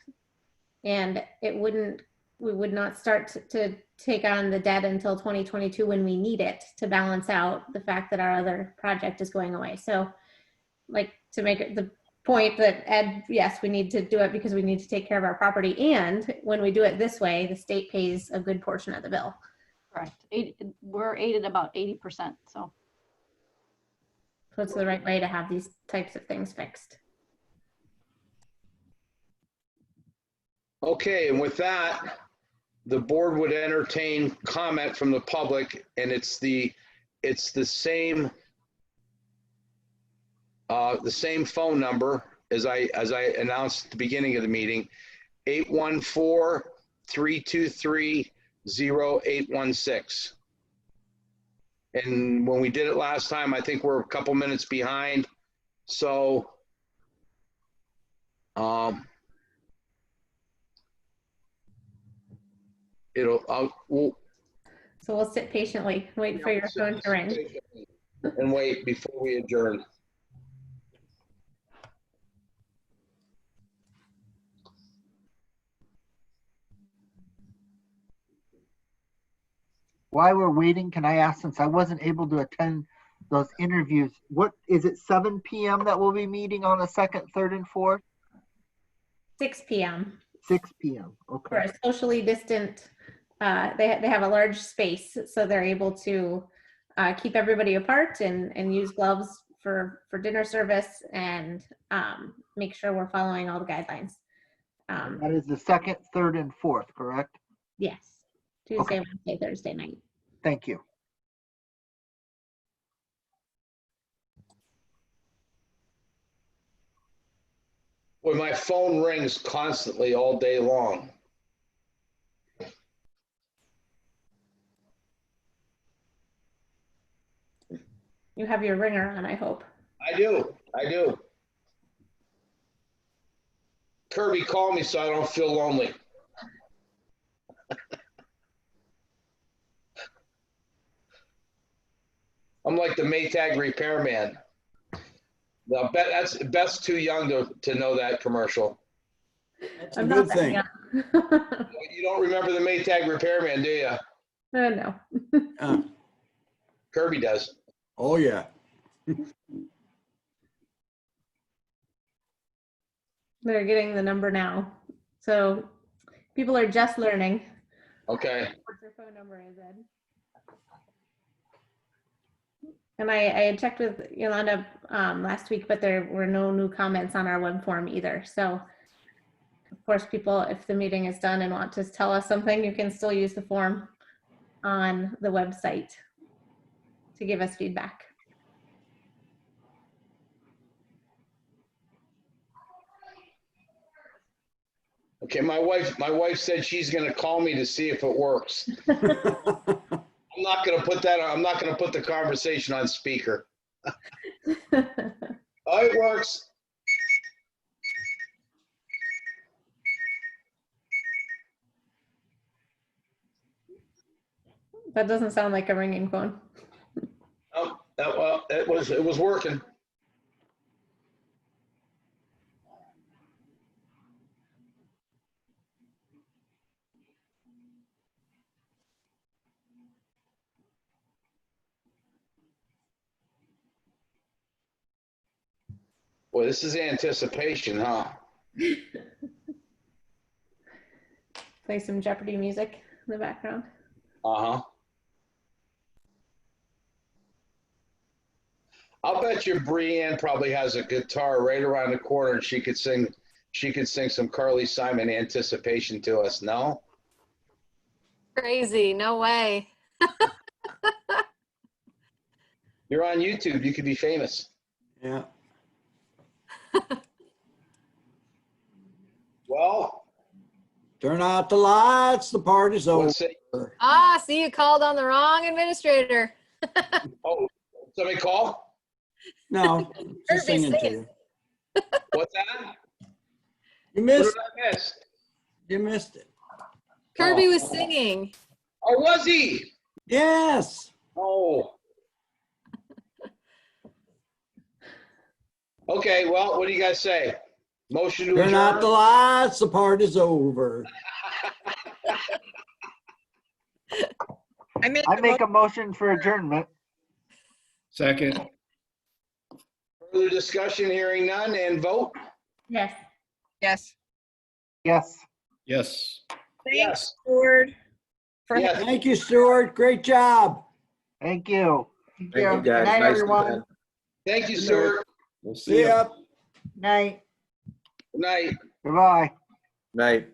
S2: And we would not start to take on the debt until 2022 when we need it to balance out the fact that our other project is going away. So, like, to make it the point that Ed, yes, we need to do it because we need to take care of our property. And when we do it this way, the state pays a good portion of the bill.
S9: Correct. We're aided about 80%, so.
S2: So it's the right way to have these types of things fixed.
S4: Okay, and with that, the board would entertain comment from the public, and it's the same phone number as I announced at the beginning of the meeting, 814-323-0816. And when we did it last time, I think we're a couple minutes behind. So so
S2: we'll sit patiently, wait for your phone to ring.
S4: And wait before we adjourn.
S7: While we're waiting, can I ask, since I wasn't able to attend those interviews, what is it, 7 p.m. that we'll be meeting on the 2nd, 3rd, and 4th?
S2: 6 p.m.
S7: 6 p.m.
S2: For
S7: Okay.
S2: a socially distant, they have a large space, so they're able to keep everybody apart and use gloves for dinner service and make sure we're following all the guidelines.
S7: That is the 2nd, 3rd, and 4th, correct?
S2: Yes. Tuesday, Wednesday, Thursday night.
S7: Thank you.
S4: Boy, my phone rings constantly all day long.
S2: You have your ringer on, I hope.
S4: I do. Kirby, call me so I don't feel lonely. I'm like the Maytag repairman. I bet Beth's too young to know that commercial.
S10: That's a
S2: I'm
S10: good
S2: not that
S10: thing.
S2: young.
S4: You don't remember the Maytag repairman, do you?
S2: No.
S4: Kirby does.
S10: Oh, yeah.
S2: They're getting the number now. So people are just learning.
S4: Okay.
S2: What's their phone number is, Ed? And I had checked with Yolanda last week, but there were no new comments on our web form either. So of course, people, if the meeting is done and want to tell us something, you can still use the form on the website to give us feedback.
S4: Okay, my wife said she's gonna call me to see if it works. I'm not gonna put the conversation on speaker. Oh, it works.
S2: That doesn't sound like a ringing phone.
S4: Oh, well, it was working. Boy, this is anticipation, huh?
S2: Play some Jeopardy music in the background.
S4: Uh-huh. I'll bet you Brienne probably has a guitar right around the corner and she could sing some Carly Simon Anticipation to us, no?
S12: Crazy, no way.
S4: You're on YouTube, you could be famous.
S10: Yeah.
S4: Well,
S10: Turn out the lights, the party's over.
S4: let's see.
S12: Ah, see, you called on the wrong administrator.
S4: Oh, somebody call?
S10: No, just
S12: Kirby's
S10: singing to
S12: singing.
S10: you.
S4: What's that?
S10: You
S4: What
S10: missed,
S4: did I miss?
S10: you missed it.
S12: Kirby was singing.
S4: Oh, was he?
S10: Yes.
S4: Oh. Okay, well, what do you guys say? Motion to
S10: Turn out the
S4: adjourn?
S10: lights, the party's over.
S7: I make a motion for adjournment.
S6: Second.
S4: Further discussion, hearing none, and vote?
S2: Yes.
S5: Yes.
S7: Yes.
S6: Yes.
S5: Thanks,
S4: Yes.
S5: Stuart.
S4: Yes.
S10: Thank you, Stuart. Great job.
S7: Thank you.
S1: Thank you,
S3: Good
S1: guys.
S3: night,
S1: Nice
S3: everyone.
S4: Thank you, Stuart.
S6: We'll
S10: See ya.
S3: Night.
S4: Good night.
S7: Goodbye.
S1: Night.